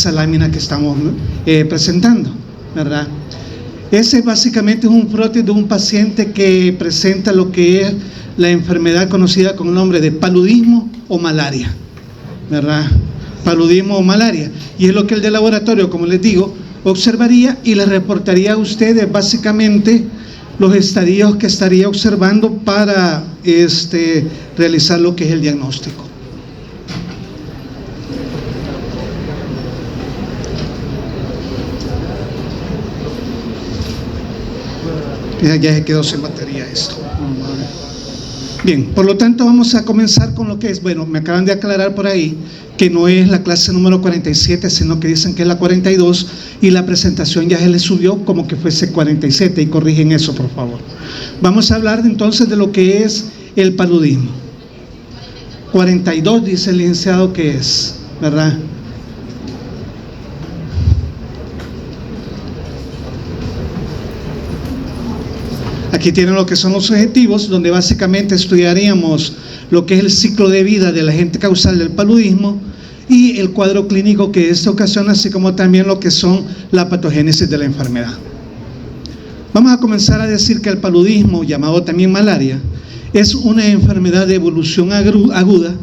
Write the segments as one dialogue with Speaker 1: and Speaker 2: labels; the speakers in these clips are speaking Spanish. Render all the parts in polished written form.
Speaker 1: esa lámina que estamos presentando, ¿verdad? Ese básicamente es un frotis de un paciente que presenta lo que es la enfermedad conocida con el nombre de paludismo o malaria, ¿verdad? Paludismo o malaria. Y es lo que el de laboratorio, como les digo, observaría y les reportaría a ustedes básicamente los estadios que estaría observando para realizar lo que es el diagnóstico. Ya se quedó sin batería esto. Bien, por lo tanto vamos a comenzar con lo que es, bueno, me acaban de aclarar por ahí que no es la clase número 47, sino que dicen que es la 42 y la presentación ya se le subió como que fuese 47 y corrigen eso por favor. Vamos a hablar entonces de lo que es el paludismo. 42 dice el licenciado que es, ¿verdad? Aquí tienen lo que son los objetivos, donde básicamente estudiaríamos lo que es el ciclo de vida del agente causal del paludismo y el cuadro clínico que esto ocasiona, así como también lo que son la patogénesis de la enfermedad. Vamos a comenzar a decir que el paludismo, llamado también malaria, es una enfermedad de evolución aguda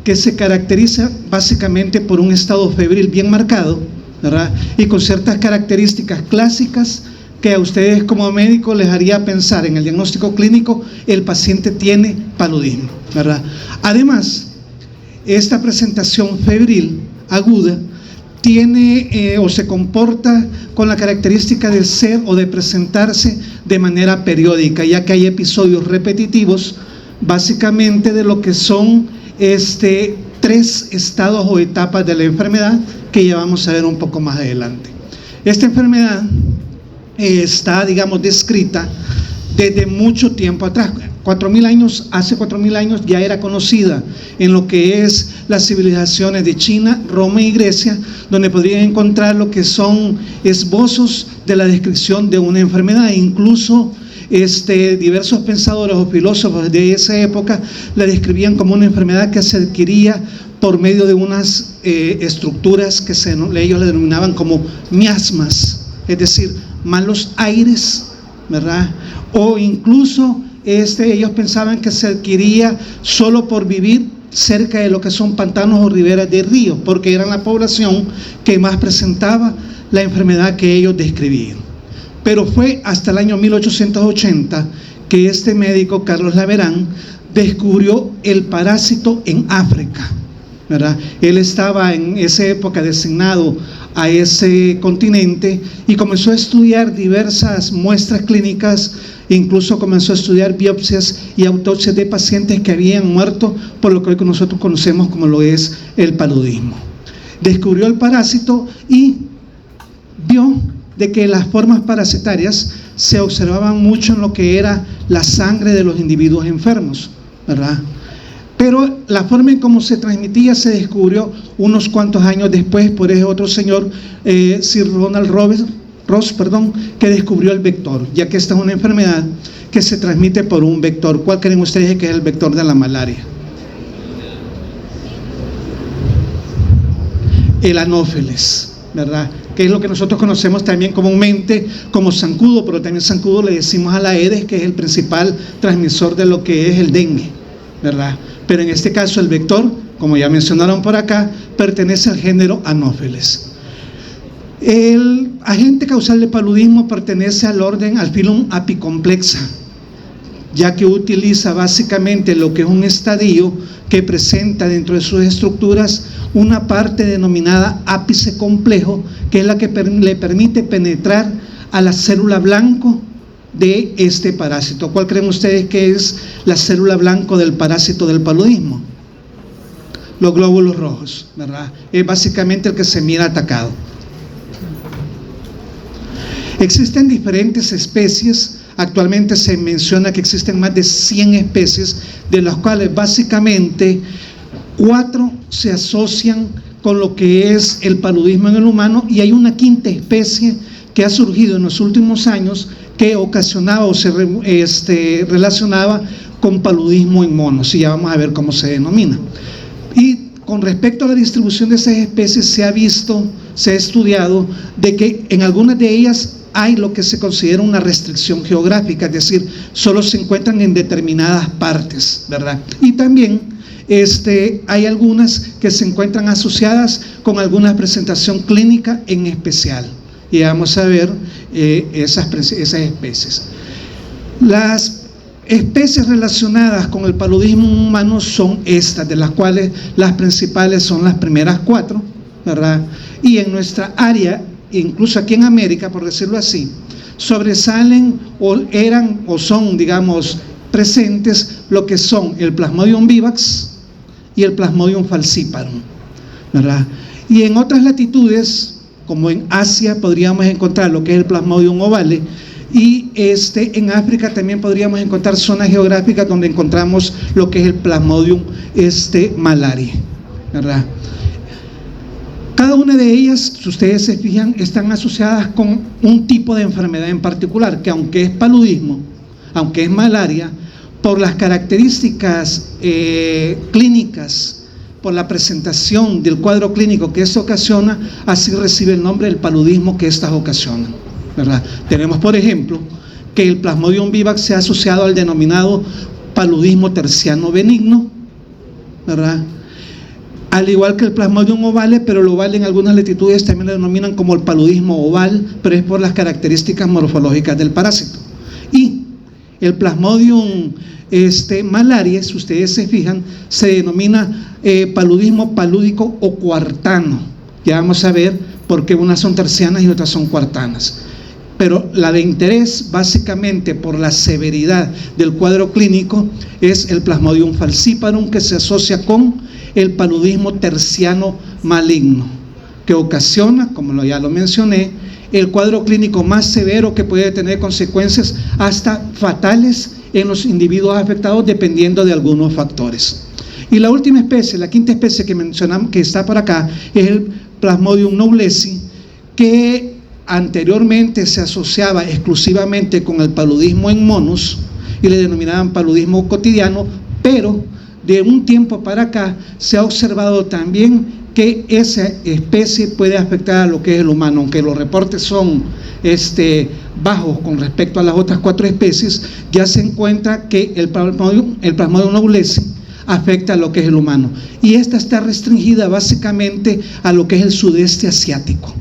Speaker 1: que se caracteriza básicamente por un estado febril bien marcado, ¿verdad? Y con ciertas características clásicas que a ustedes como médicos les haría pensar en el diagnóstico clínico, el paciente tiene paludismo, ¿verdad? Además, esta presentación febril aguda tiene o se comporta con la característica de ser o de presentarse de manera periódica, ya que hay episodios repetitivos, básicamente de lo que son 3 estados o etapas de la enfermedad que ya vamos a ver un poco más adelante. Esta enfermedad está, digamos, descrita desde mucho tiempo atrás. Hace 4.000 años ya era conocida en lo que es las civilizaciones de China, Roma y Grecia, donde podrían encontrar lo que son esbozos de la descripción de una enfermedad. Incluso diversos pensadores o filósofos de esa época la describían como una enfermedad que se adquiría por medio de unas estructuras que ellos le denominaban como miasmas, es decir, malos aires, ¿verdad? O incluso ellos pensaban que se adquiría solo por vivir cerca de lo que son pantanos o riberas de ríos, porque eran la población que más presentaba la enfermedad que ellos describían. Pero fue hasta el año 1880 que este médico, Carlos Laveran, descubrió el parásito en África, ¿verdad? Él estaba en esa época designado a ese continente y comenzó a estudiar diversas muestras clínicas, incluso comenzó a estudiar biopsias y autopsias de pacientes que habían muerto por lo que hoy nosotros conocemos como lo es el paludismo. Descubrió el parásito y vio de que las formas parasitarias se observaban mucho en lo que era la sangre de los individuos enfermos, ¿verdad? Pero la forma en cómo se transmitía se descubrió unos cuantos años después por ese otro señor, Sir Ronald Ross, que descubrió el vector, ya que esta es una enfermedad que se transmite por un vector. ¿Cuál creen ustedes que es el vector de la malaria? El anófeles, ¿verdad? Que es lo que nosotros conocemos también comúnmente como zancudo, pero también zancudo le decimos a la Aedes, que es el principal transmisor de lo que es el dengue, ¿verdad? Pero en este caso el vector, como ya mencionaron por acá, pertenece al género Anopheles. El agente causal de paludismo pertenece al filum Apicomplexa, ya que utiliza básicamente lo que es un estadio que presenta dentro de sus estructuras una parte denominada ápice complejo, que es la que le permite penetrar a la célula blanco de este parásito. ¿Cuál creen ustedes que es la célula blanco del parásito del paludismo? Los glóbulos rojos, ¿verdad? Es básicamente el que se mira atacado. Existen diferentes especies. Actualmente se menciona que existen más de 100 especies, de las cuales básicamente 4 se asocian con lo que es el paludismo en el humano, y hay una 5ª especie que ha surgido en los últimos años que ocasionaba o se relacionaba con paludismo en monos, y ya vamos a ver cómo se denomina. Y con respecto a la distribución de esas especies se ha visto, se ha estudiado de que en algunas de ellas hay lo que se considera una restricción geográfica, es decir, solo se encuentran en determinadas partes, ¿verdad? Y también hay algunas que se encuentran asociadas con alguna presentación clínica en especial. Y vamos a ver esas especies. Las especies relacionadas con el paludismo humano son estas, de las cuales las principales son las primeras 4, ¿verdad? Y en nuestra área, incluso aquí en América, por decirlo así, sobresalen o eran o son, digamos, presentes lo que son el Plasmodium vivax y el Plasmodium falciparum, ¿verdad? Y en otras latitudes, como en Asia, podríamos encontrar lo que es el Plasmodium ovale, y en África también podríamos encontrar zonas geográficas donde encontramos lo que es el Plasmodium malariae, ¿verdad? Cada una de ellas, si ustedes se fijan, están asociadas con un tipo de enfermedad en particular, que aunque es paludismo, aunque es malaria, por las características clínicas, por la presentación del cuadro clínico que esto ocasiona, así recibe el nombre del paludismo que estas ocasionan, ¿verdad? Tenemos, por ejemplo, que el Plasmodium vivax se ha asociado al denominado paludismo terciano benigno, ¿verdad? Al igual que el Plasmodium ovale, pero el ovale en algunas latitudes también lo denominan como el paludismo oval, pero es por las características morfológicas del parásito. Y el Plasmodium malariae, si ustedes se fijan, se denomina paludismo palúdico o cuartano. Ya vamos a ver por qué unas son tercianas y otras son cuartanas. Pero la de interés, básicamente por la severidad del cuadro clínico, es el Plasmodium falciparum, que se asocia con el paludismo terciano maligno, que ocasiona, como ya lo mencioné, el cuadro clínico más severo, que puede tener consecuencias hasta fatales en los individuos afectados, dependiendo de algunos factores. Y la última especie, la quinta especie que mencionamos, que está por acá, es el Plasmodium knowlesi, que anteriormente se asociaba exclusivamente con el paludismo en monos y le denominaban paludismo cotidiano, pero de un tiempo para acá se ha observado también que esa especie puede afectar a lo que es el humano, aunque los reportes son bajos con respecto a las otras 4 especies. Ya se encuentra que el Plasmodium knowlesi afecta a lo que es el humano, y esta está restringida básicamente a lo que es el sudeste asiático,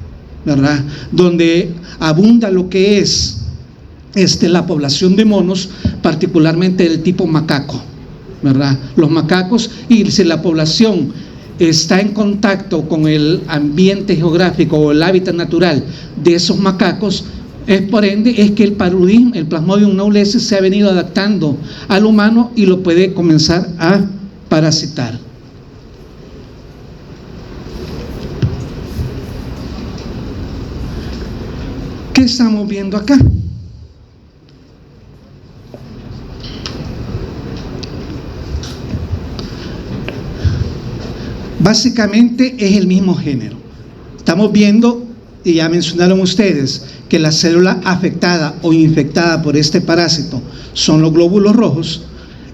Speaker 1: ¿verdad? Donde abunda lo que es la población de monos, particularmente del tipo macaco, ¿verdad? Los macacos, y si la población está en contacto con el ambiente geográfico o el hábitat natural de esos macacos, por ende es que el Plasmodium knowlesi se ha venido adaptando al humano y lo puede comenzar a parasitar. ¿Qué estamos viendo acá? Básicamente es el mismo género. Estamos viendo, y ya mencionaron ustedes, que la célula afectada o infectada por este parásito son los glóbulos rojos,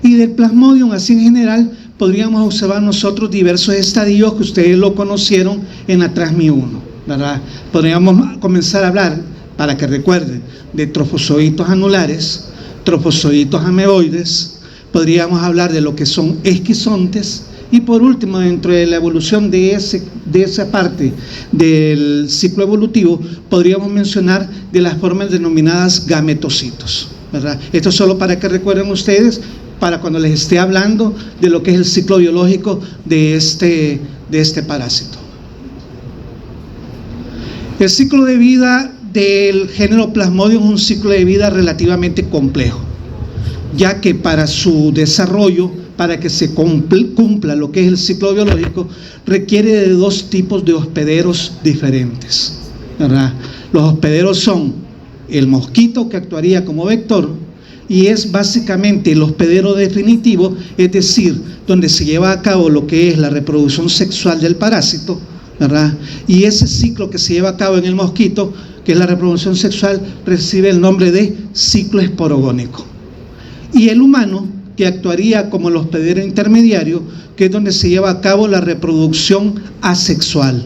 Speaker 1: y del Plasmodium, así en general, podríamos observar nosotros diversos estadios que ustedes lo conocieron en Atrasmi 1, ¿verdad? Podríamos comenzar a hablar, para que recuerden, de trofozoitos anulares, trofozoitos ameboides, podríamos hablar de lo que son esquizontes, y por último, dentro de la evolución de esa parte del ciclo evolutivo, podríamos mencionar de las formas denominadas gametocitos, ¿verdad? Esto solo para que recuerden ustedes, para cuando les esté hablando de lo que es el ciclo biológico de este parásito. El ciclo de vida del género Plasmodium es un ciclo de vida relativamente complejo, ya que para su desarrollo, para que se cumpla lo que es el ciclo biológico, requiere de 2 tipos de hospederos diferentes, ¿verdad? Los hospederos son el mosquito, que actuaría como vector, y es básicamente el hospedero definitivo, es decir, donde se lleva a cabo lo que es la reproducción sexual del parásito, ¿verdad? Y ese ciclo que se lleva a cabo en el mosquito, que es la reproducción sexual, recibe el nombre de ciclo esporogónico. Y el humano que actuaría como el hospedero intermediario, que es donde se lleva a cabo la reproducción asexual.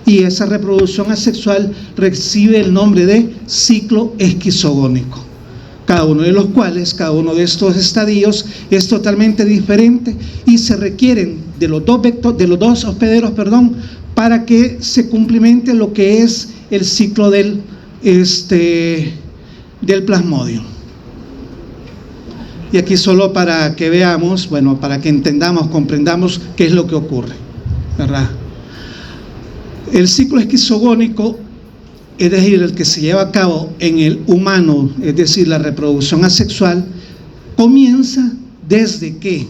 Speaker 1: Y esa reproducción asexual recibe el nombre de ciclo esquizogónico. Cada uno de los cuales, cada uno de estos estadios es totalmente diferente y se requieren de los dos hospederos, para que se cumplimente lo que es el ciclo del plasmodium. Y aquí solo para que veamos, bueno, para que entendamos, comprendamos qué es lo que ocurre, ¿verdad? El ciclo esquizogónico, es decir, el que se lleva a cabo en el humano, es decir, la reproducción asexual, comienza desde que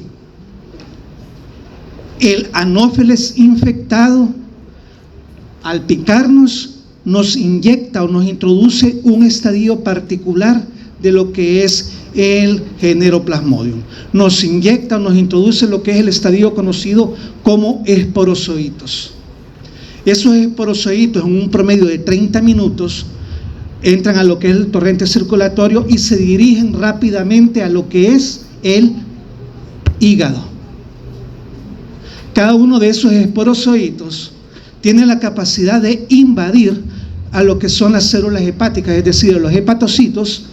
Speaker 1: el anófeles infectado, al picarnos, nos inyecta o nos introduce un estadio particular de lo que es el género Plasmodium. Nos inyecta o nos introduce lo que es el estadio conocido como esporozoitos. Esos esporozoitos, en un promedio de 30 minutos, entran a lo que es el torrente circulatorio y se dirigen rápidamente a lo que es el hígado. Cada uno de esos esporozoitos tiene la capacidad de invadir a lo que son las células hepáticas, es decir, a los hepatocitos,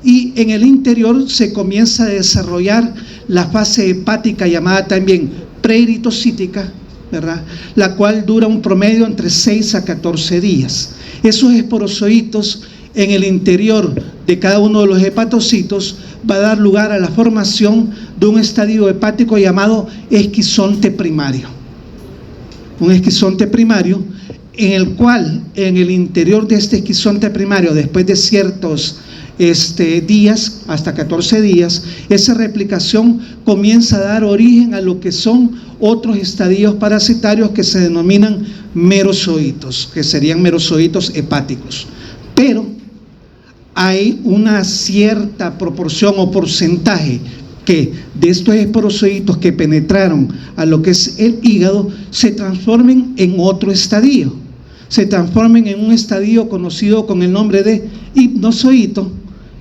Speaker 1: y en el interior se comienza a desarrollar la fase hepática llamada también preeritocítica, ¿verdad?, la cual dura un promedio entre 6 a 14 días. Esos esporozoitos en el interior de cada uno de los hepatocitos va a dar lugar a la formación de un estadio hepático llamado esquizonte primario. Un esquizonte primario en el cual en el interior de este esquizonte primario, después de ciertos días, hasta 14 días, esa replicación comienza a dar origen a lo que son otros estadios parasitarios que se denominan merozoitos, que serían merozoitos hepáticos. Pero hay una cierta proporción o porcentaje que de estos esporozoitos que penetraron a lo que es el hígado se transformen en otro estadio, se transformen en un estadio conocido con el nombre de hipnozoito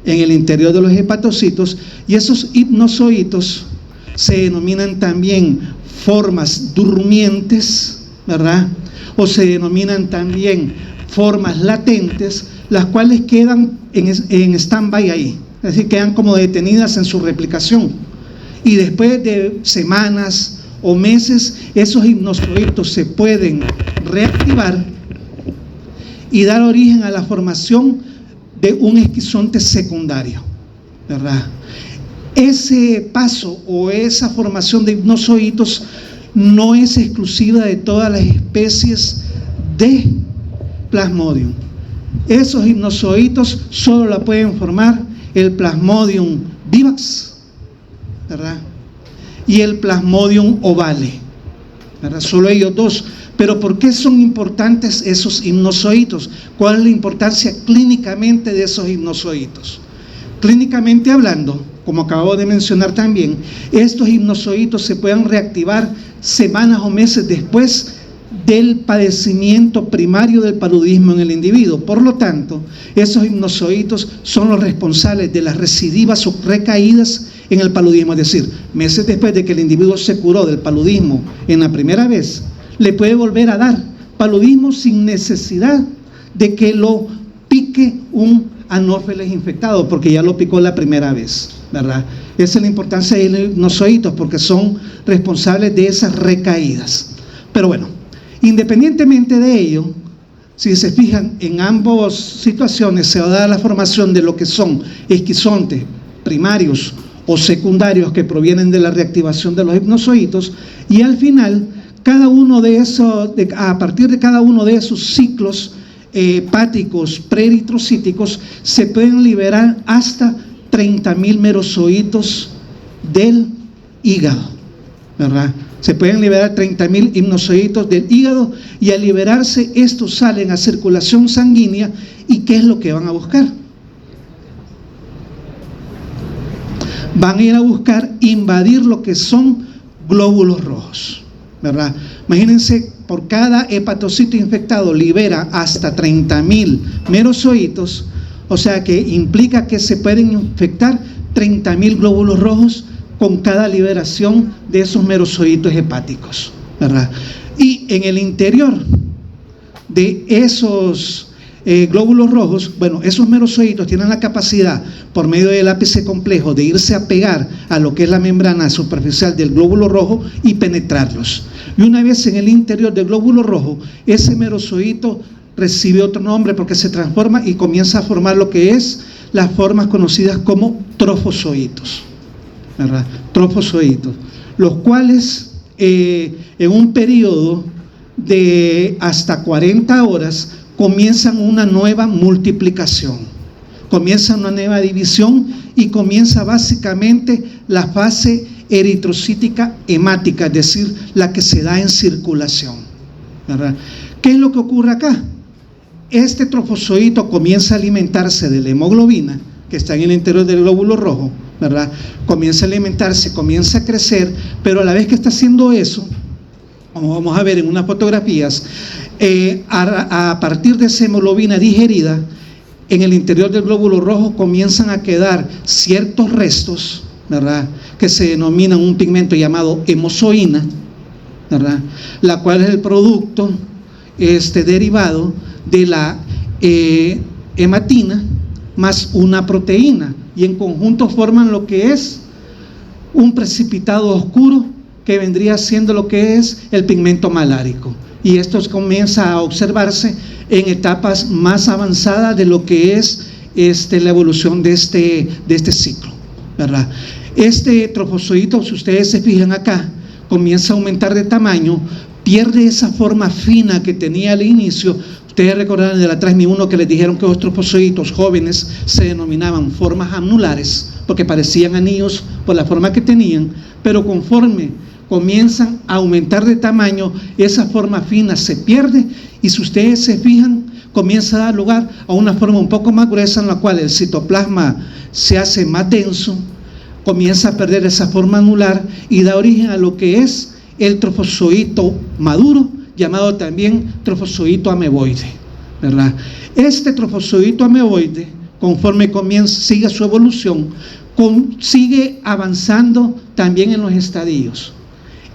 Speaker 1: en el interior de los hepatocitos, y esos hipnozoitos se denominan también formas durmientes, ¿verdad?, o se denominan también formas latentes, las cuales quedan en stand-by ahí, es decir, quedan como detenidas en su replicación, y después de semanas o meses esos hipnozoitos se pueden reactivar y dar origen a la formación de un esquizonte secundario, ¿verdad? Ese paso o esa formación de hipnozoitos no es exclusiva de todas las especies de Plasmodium. Esos hipnozoitos solo la pueden formar el Plasmodium vivax, ¿verdad?, y el Plasmodium ovale, ¿verdad? Solo ellos dos. Pero ¿por qué son importantes esos hipnozoitos? ¿Cuál es la importancia clínicamente de esos hipnozoitos? Clínicamente hablando, como acabo de mencionar también, estos hipnozoitos se pueden reactivar semanas o meses después del padecimiento primario del paludismo en el individuo. Por lo tanto, esos hipnozoitos son los responsables de las recidivas o recaídas en el paludismo, es decir, meses después de que el individuo se curó del paludismo en la primera vez, le puede volver a dar paludismo sin necesidad de que lo pique un anófeles infectado, porque ya lo picó la primera vez, ¿verdad? Esa es la importancia de los hipnozoitos, porque son responsables de esas recaídas. Pero bueno, independientemente de ello, si se fijan, en ambas situaciones se va a dar la formación de lo que son esquizontes primarios o secundarios que provienen de la reactivación de los hipnozoitos, y al final cada uno de esos, a partir de cada uno de esos ciclos hepáticos preeritrocíticos se pueden liberar hasta 30.000 merozoitos del hígado, ¿verdad? Se pueden liberar 30.000 hipnozoitos del hígado, y al liberarse estos salen a circulación sanguínea. ¿Y qué es lo que van a buscar? Van a ir a buscar invadir lo que son glóbulos rojos, ¿verdad? Imagínense, por cada hepatocito infectado libera hasta 30.000 merozoitos, o sea que implica que se pueden infectar 30.000 glóbulos rojos con cada liberación de esos merozoitos hepáticos, ¿verdad? Y en el interior de esos glóbulos rojos, bueno, esos merozoitos tienen la capacidad, por medio del ápice complejo, de irse a pegar a lo que es la membrana superficial del glóbulo rojo y penetrarlos. Y una vez en el interior del glóbulo rojo, ese merozoito recibe otro nombre porque se transforma y comienza a formar lo que es las formas conocidas como trofozoitos, ¿verdad? Trofozoitos, los cuales en un periodo de hasta 40 horas comienzan una nueva multiplicación, comienza una nueva división y comienza básicamente la fase eritrocítica hemática, es decir, la que se da en circulación, ¿verdad? ¿Qué es lo que ocurre acá? Este trofozoito comienza a alimentarse de la hemoglobina que está en el interior del glóbulo rojo, ¿verdad? Comienza a alimentarse, comienza a crecer, pero a la vez que está haciendo eso, como vamos a ver en unas fotografías, a partir de esa hemoglobina digerida, en el interior del glóbulo rojo comienzan a quedar ciertos restos, ¿verdad?, que se denominan un pigmento llamado hemozoína, ¿verdad?, la cual es el producto derivado de la hematina más una proteína, y en conjunto forman lo que es un precipitado oscuro que vendría siendo lo que es el pigmento malárico. Y esto comienza a observarse en etapas más avanzadas de lo que es la evolución de este ciclo, ¿verdad? Este trofozoito, si ustedes se fijan acá, comienza a aumentar de tamaño, pierde esa forma fina que tenía al inicio. Ustedes recordarán de la Trasmi 1 que les dijeron que los trofozoitos jóvenes se denominaban formas anulares porque parecían anillos por la forma que tenían, pero conforme comienzan a aumentar de tamaño, esa forma fina se pierde y, si ustedes se fijan, comienza a dar lugar a una forma un poco más gruesa en la cual el citoplasma se hace más denso, comienza a perder esa forma anular y da origen a lo que es el trofozoito maduro, llamado también trofozoito ameboide, ¿verdad? Este trofozoito ameboide, conforme sigue su evolución, sigue avanzando también en los estadios.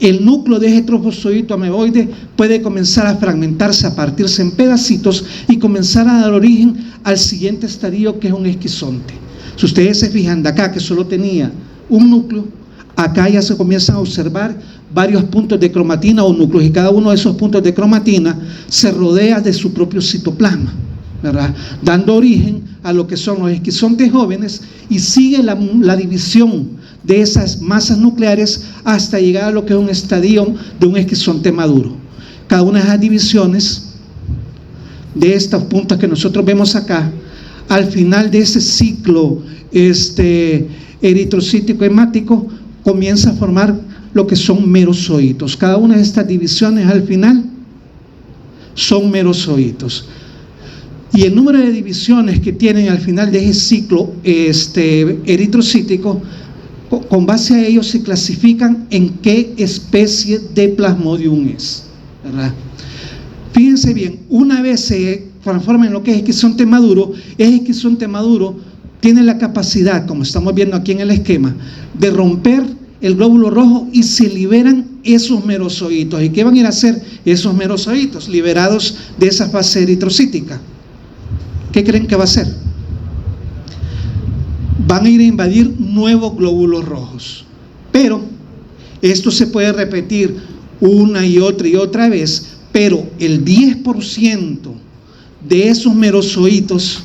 Speaker 1: El núcleo de ese trofozoito ameboide puede comenzar a fragmentarse, a partirse en pedacitos y comenzar a dar origen al siguiente estadio, que es un esquizonte. Si ustedes se fijan de acá, que solo tenía un núcleo, acá ya se comienzan a observar varios puntos de cromatina o núcleos, y cada uno de esos puntos de cromatina se rodea de su propio citoplasma, ¿verdad?, dando origen a lo que son los esquizontes jóvenes, y sigue la división de esas masas nucleares hasta llegar a lo que es un estadio de un esquizonte maduro. Cada una de esas divisiones de estas puntas que nosotros vemos acá, al final de ese ciclo eritrocítico hemático, comienza a formar lo que son merozoitos. Cada una de estas divisiones al final son merozoitos. Y el número de divisiones que tienen al final de ese ciclo eritrocítico, con base a ellos se clasifican en qué especie de Plasmodium es, ¿verdad? Fíjense bien, una vez se transforma en lo que es esquizonte maduro, ese esquizonte maduro tiene la capacidad, como estamos viendo aquí en el esquema, de romper el glóbulo rojo y se liberan esos merozoitos. ¿Y qué van a ir a hacer esos merozoitos liberados de esa fase eritrocítica? ¿Qué creen que va a hacer? Van a ir a invadir nuevos glóbulos rojos. Pero esto se puede repetir una y otra vez, pero el 10% de esos merozoitos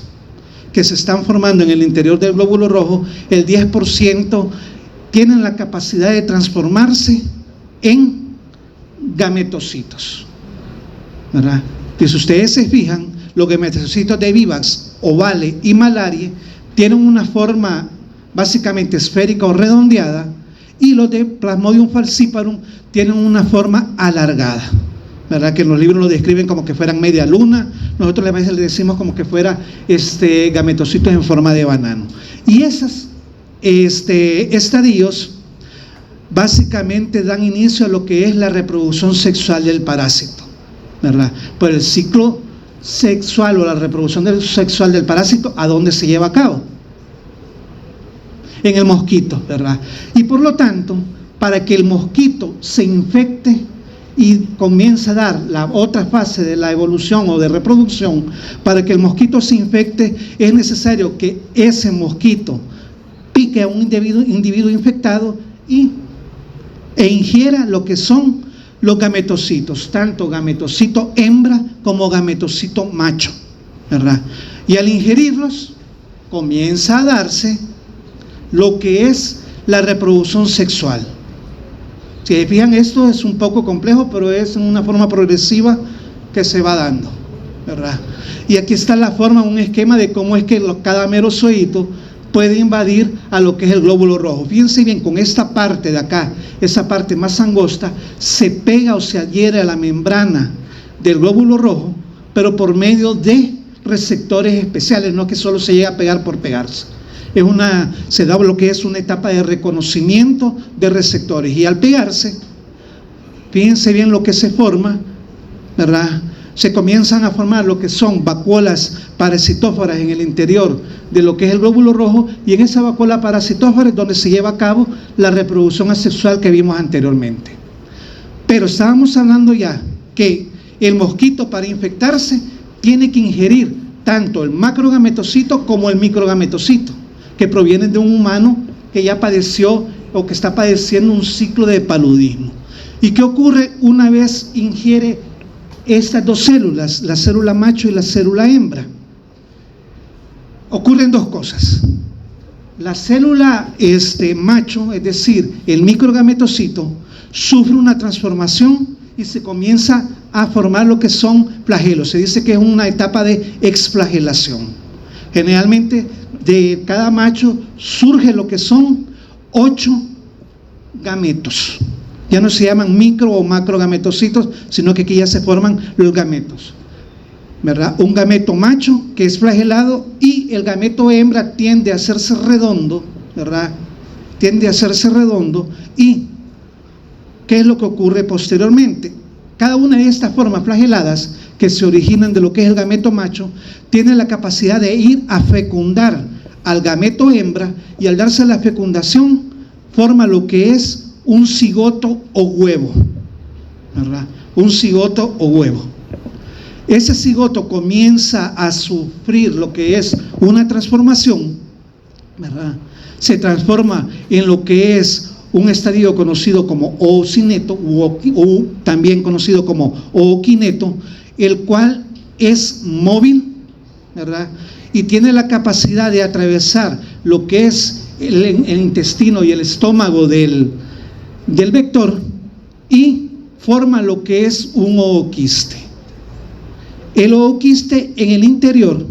Speaker 1: que se están formando en el interior del glóbulo rojo, el 10% tienen la capacidad de transformarse en gametocitos, ¿verdad? Y si ustedes se fijan, los gametocitos de Vivax, Ovale y Malaria tienen una forma básicamente esférica o redondeada, y los de Plasmodium falciparum tienen una forma alargada, ¿verdad? Que en los libros lo describen como que fueran media luna. Nosotros le decimos como que fuera gametocitos en forma de banano. Y esos estadios básicamente dan inicio a lo que es la reproducción sexual del parásito, ¿verdad? Por el ciclo sexual o la reproducción sexual del parásito, ¿a dónde se lleva a cabo? en el mosquito, ¿verdad? Y por lo tanto, para que el mosquito se infecte y comience a dar la otra fase de la evolución o de reproducción, para que el mosquito se infecte, es necesario que ese mosquito pique a un individuo infectado e ingiera lo que son los gametocitos, tanto gametocito hembra como gametocito macho, ¿verdad? Y al ingerirlos, comienza a darse lo que es la reproducción sexual. Si se fijan, esto es un poco complejo, pero es en una forma progresiva que se va dando, ¿verdad? Y aquí está la forma, un esquema de cómo es que cada merozoito puede invadir a lo que es el glóbulo rojo. Fíjense bien, con esta parte de acá, esa parte más angosta, se pega o se adhiere a la membrana del glóbulo rojo, pero por medio de receptores especiales, no que solo se llega a pegar por pegarse. Se da lo que es una etapa de reconocimiento de receptores, y al pegarse, fíjense bien lo que se forma, ¿verdad? Se comienzan a formar lo que son vacuolas parasitófaras en el interior de lo que es el glóbulo rojo, y en esa vacuola parasitófara es donde se lleva a cabo la reproducción asexual que vimos anteriormente. Pero estábamos hablando ya que el mosquito, para infectarse, tiene que ingerir tanto el macrogametocito como el microgametocito, que provienen de un humano que ya padeció o que está padeciendo un ciclo de paludismo. ¿Y qué ocurre una vez ingiere estas dos células, la célula macho y la célula hembra? Ocurren dos cosas. La célula macho, es decir, el microgametocito, sufre una transformación y se comienza a formar lo que son flagelos. Se dice que es una etapa de exflagelación. Generalmente de cada macho surge lo que son 8 gametos. Ya no se llaman micro o macrogametocitos, sino que aquí ya se forman los gametos, ¿verdad? Un gameto macho que es flagelado, y el gameto hembra tiende a hacerse redondo, ¿verdad? Tiende a hacerse redondo. ¿Y qué es lo que ocurre posteriormente? Cada una de estas formas flageladas que se originan de lo que es el gameto macho tiene la capacidad de ir a fecundar al gameto hembra, y al darse la fecundación forma lo que es un cigoto o huevo, ¿verdad? Un cigoto o huevo. Ese cigoto comienza a sufrir lo que es una transformación, ¿verdad? Se transforma en lo que es un estadio conocido como oocineto, o también conocido como ooquineto, el cual es móvil, ¿verdad? Y tiene la capacidad de atravesar lo que es el intestino y el estómago del vector, y forma lo que es un ooquiste. El ooquiste en el interior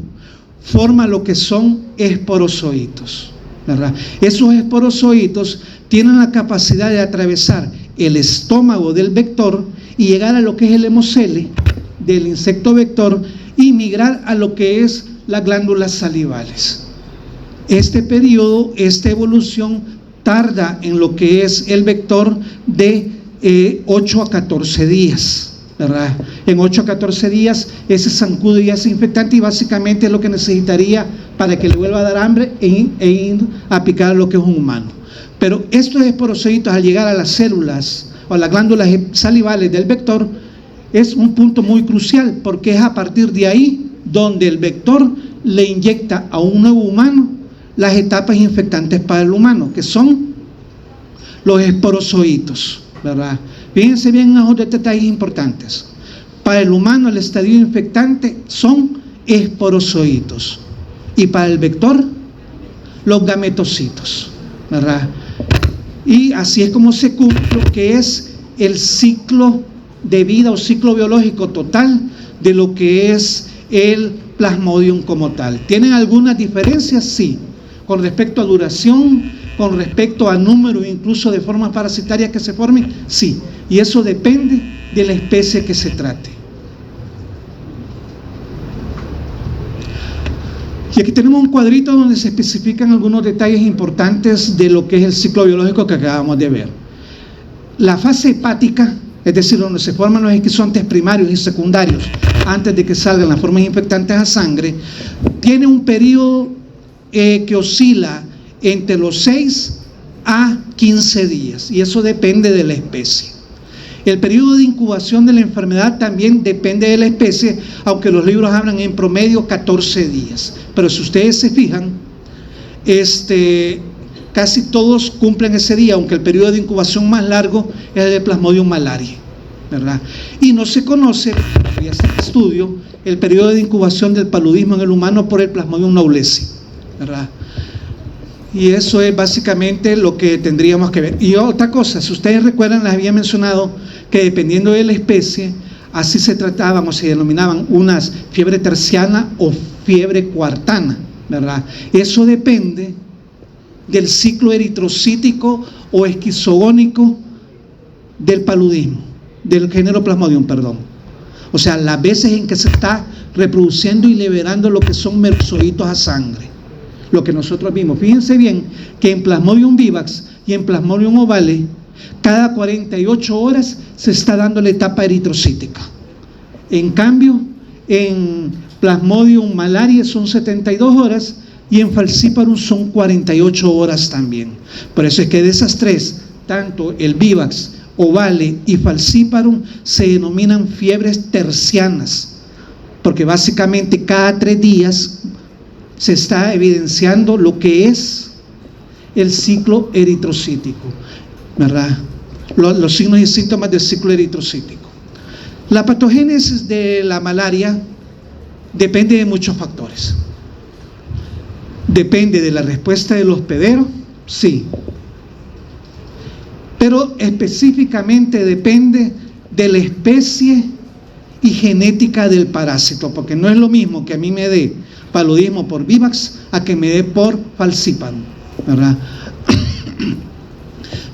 Speaker 1: forma lo que son esporozoitos, ¿verdad? Esos esporozoitos tienen la capacidad de atravesar el estómago del vector y llegar a lo que es el hemocele del insecto vector y migrar a lo que es las glándulas salivales. Este periodo, esta evolución tarda en lo que es el vector de 8 a 14 días, ¿verdad? En 8 a 14 días ese zancudo ya es infectante, y básicamente es lo que necesitaría para que le vuelva a dar hambre e ir a picar a lo que es un humano. Pero estos esporozoitos, al llegar a las células o a las glándulas salivales del vector, es un punto muy crucial, porque es a partir de ahí donde el vector le inyecta a un nuevo humano las etapas infectantes para el humano, que son los esporozoitos, ¿verdad? Fíjense bien en esos detalles importantes. Para el humano el estadio infectante son esporozoitos, y para el vector los gametocitos, ¿verdad? Y así es como se cumple lo que es el ciclo de vida o ciclo biológico total de lo que es el Plasmodium como tal. ¿Tienen algunas diferencias? Sí. Con respecto a duración, con respecto a número incluso de formas parasitarias que se formen, sí. Y eso depende de la especie que se trate. Y aquí tenemos un cuadrito donde se especifican algunos detalles importantes de lo que es el ciclo biológico que acabamos de ver. La fase hepática, es decir, donde se forman los esquizontes primarios y secundarios antes de que salgan las formas infectantes a sangre, tiene un periodo que oscila entre los 6 a 15 días, y eso depende de la especie. El periodo de incubación de la enfermedad también depende de la especie, aunque los libros hablan en promedio 14 días. Pero si ustedes se fijan, casi todos cumplen ese día, aunque el periodo de incubación más largo es el de Plasmodium malariae, ¿verdad? Y no se conoce, todavía está en estudio, el periodo de incubación del paludismo en el humano por el Plasmodium knowlesi, ¿verdad? Y eso es básicamente lo que tendríamos que ver. Y otra cosa, si ustedes recuerdan, les había mencionado que dependiendo de la especie, así se trataban o se denominaban unas fiebre terciana o fiebre coartana, ¿verdad? Eso depende del ciclo eritrocítico o esquizogónico del paludismo, del género Plasmodium, perdón. O sea, las veces en que se está reproduciendo y liberando lo que son merzoitos a sangre, lo que nosotros vimos. Fíjense bien que en Plasmodium vivax y en Plasmodium ovale, cada 48 horas se está dando la etapa eritrocítica. En cambio, en Plasmodium malariae son 72 horas y en Falciparum son 48 horas también. Por eso es que de esas tres, tanto el vivax, ovale y Falciparum se denominan fiebres tercianas, porque básicamente cada 3 días se está evidenciando lo que es el ciclo eritrocítico, ¿verdad? Los signos y síntomas del ciclo eritrocítico. La patogénesis de la malaria depende de muchos factores. Depende de la respuesta del hospedero, sí, pero específicamente depende de la especie y genética del parásito, porque no es lo mismo que a mí me dé paludismo por vivax a que me dé por Falciparum, ¿verdad?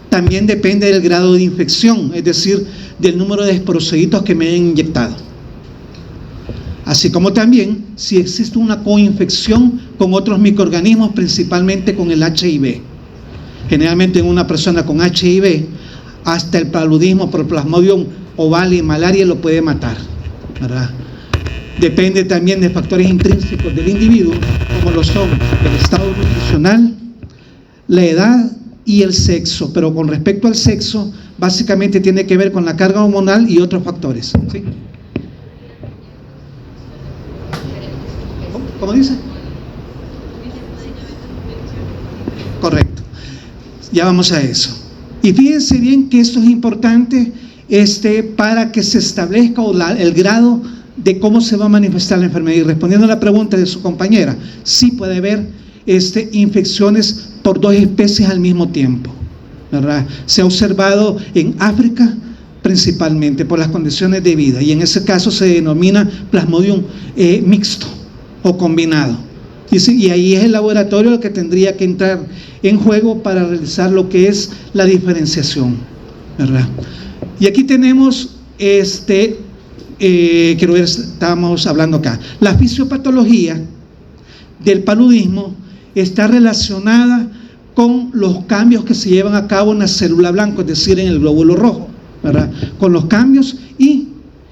Speaker 1: También depende del grado de infección, es decir, del número de esporoceditos que me hayan inyectado. Así como también si existe una coinfección con otros microorganismos, principalmente con el HIV. Generalmente en una persona con HIV, hasta el paludismo por Plasmodium ovale y malaria lo puede matar, ¿verdad? Depende también de factores intrínsecos del individuo, como lo son el estado nutricional, la edad y el sexo. Pero con respecto al sexo, básicamente tiene que ver con la carga hormonal y otros factores, ¿sí? ¿Cómo dice? Correcto. Ya vamos a eso. Y fíjense bien que esto es importante para que se establezca el grado de cómo se va a manifestar la enfermedad. Y respondiendo a la pregunta de su compañera, sí puede haber infecciones por 2 especies al mismo tiempo, ¿verdad? Se ha observado en África principalmente por las condiciones de vida, y en ese caso se denomina Plasmodium mixto o combinado. Y ahí es el laboratorio el que tendría que entrar en juego para realizar lo que es la diferenciación, ¿verdad? Y aquí tenemos quiero ver, estábamos hablando acá, la fisiopatología del paludismo está relacionada con los cambios que se llevan a cabo en la célula blanca, es decir, en el glóbulo rojo, ¿verdad? Con los cambios, y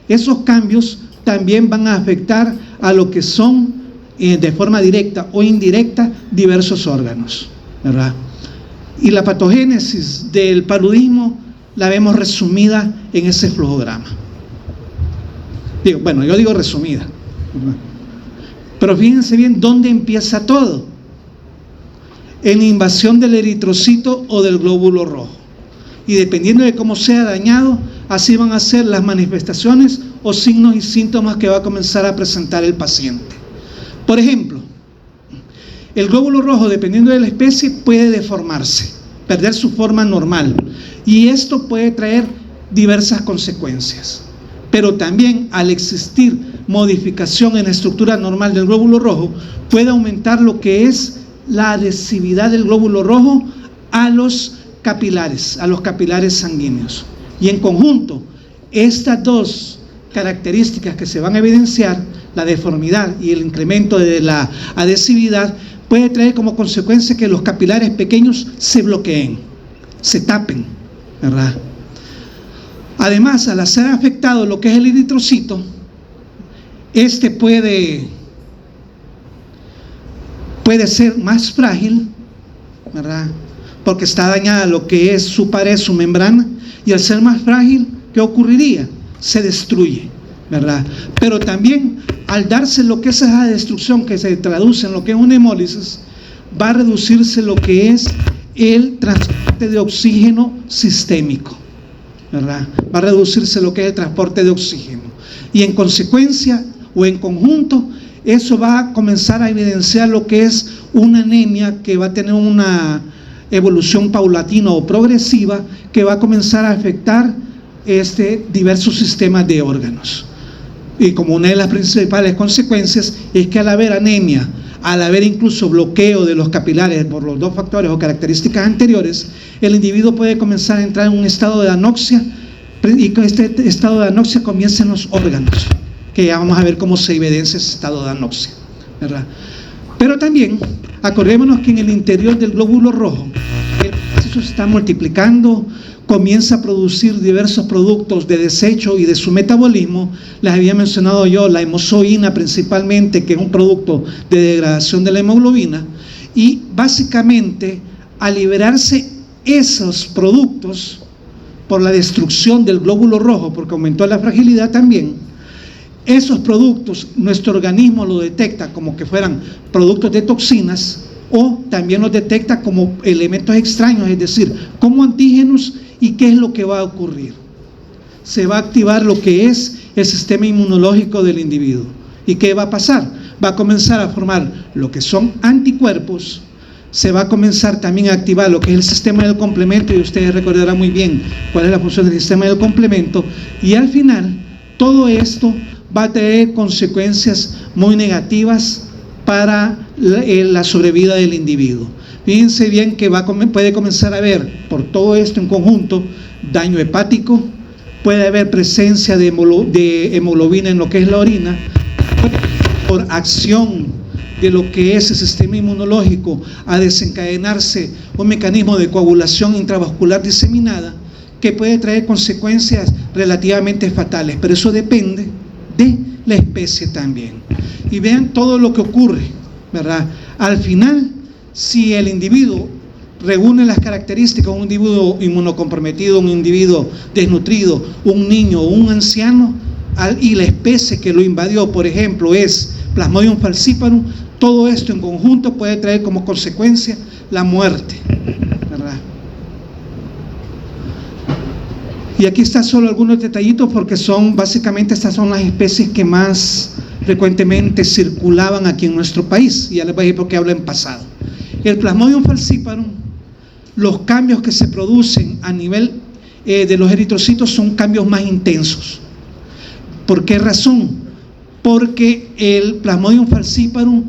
Speaker 1: esos cambios también van a afectar a lo que son de forma directa o indirecta diversos órganos, ¿verdad? Y la patogénesis del paludismo la vemos resumida en ese flujograma. Bueno, yo digo resumida, ¿verdad? Pero fíjense bien dónde empieza todo: en la invasión del eritrocito o del glóbulo rojo, y dependiendo de cómo sea dañado, así van a ser las manifestaciones o signos y síntomas que va a comenzar a presentar el paciente. Por ejemplo, el glóbulo rojo, dependiendo de la especie, puede deformarse, perder su forma normal, y esto puede traer diversas consecuencias. Pero también, al existir modificación en la estructura normal del glóbulo rojo, puede aumentar lo que es la adhesividad del glóbulo rojo a los capilares sanguíneos. Y en conjunto, estas dos características que se van a evidenciar, la deformidad y el incremento de la adhesividad, puede traer como consecuencia que los capilares pequeños se bloqueen, se tapen, ¿verdad? Además, al ser afectado lo que es el eritrocito, puede ser más frágil ¿verdad? Porque está dañada lo que es su pared, su membrana, y al ser más frágil, ¿qué ocurriría? Se destruye, ¿verdad? Pero también al darse lo que es esa destrucción, que se traduce en lo que es una hemólisis, va a reducirse lo que es el transporte de oxígeno sistémico, ¿verdad? Va a reducirse lo que es el transporte de oxígeno, y en consecuencia o en conjunto eso va a comenzar a evidenciar lo que es una anemia que va a tener una evolución paulatina o progresiva, que va a comenzar a afectar diversos sistemas de órganos. Y como una de las principales consecuencias es que al haber anemia, al haber incluso bloqueo de los capilares por los dos factores o características anteriores, el individuo puede comenzar a entrar en un estado de anoxia, y con este estado de anoxia comienza en los órganos, que ya vamos a ver cómo se evidencia ese estado de anoxia, ¿verdad? Pero también acordémonos que en el interior del glóbulo rojo el proceso se está multiplicando, comienza a producir diversos productos de desecho y de su metabolismo. Les había mencionado yo la hemozoína principalmente, que es un producto de degradación de la hemoglobina, y básicamente al liberarse esos productos por la destrucción del glóbulo rojo, porque aumentó la fragilidad también, esos productos nuestro organismo lo detecta como que fueran productos de toxinas, o también los detecta como elementos extraños, es decir, como antígenos. ¿Y qué es lo que va a ocurrir? Se va a activar lo que es el sistema inmunológico del individuo. ¿Y qué va a pasar? Va a comenzar a formar lo que son anticuerpos, se va a comenzar también a activar lo que es el sistema del complemento, y ustedes recordarán muy bien cuál es la función del sistema del complemento, y al final todo esto va a tener consecuencias muy negativas para la sobrevida del individuo. Fíjense bien que puede comenzar a haber, por todo esto en conjunto, daño hepático, puede haber presencia de hemoglobina en lo que es la orina, por acción de lo que es el sistema inmunológico a desencadenarse un mecanismo de coagulación intravascular diseminada que puede traer consecuencias relativamente fatales, pero eso depende de la especie también. Y vean todo lo que ocurre, ¿verdad? Al final, si el individuo reúne las características, un individuo inmunocomprometido, un individuo desnutrido, un niño o un anciano, y la especie que lo invadió, por ejemplo, es Plasmodium falciparum, todo esto en conjunto puede traer como consecuencia la muerte, ¿verdad? Y aquí están solo algunos detallitos, porque básicamente estas son las especies que más frecuentemente circulaban aquí en nuestro país, y ya les voy a decir por qué hablo en pasado. El Plasmodium falciparum, los cambios que se producen a nivel de los eritrocitos son cambios más intensos. ¿Por qué razón? Porque el Plasmodium falciparum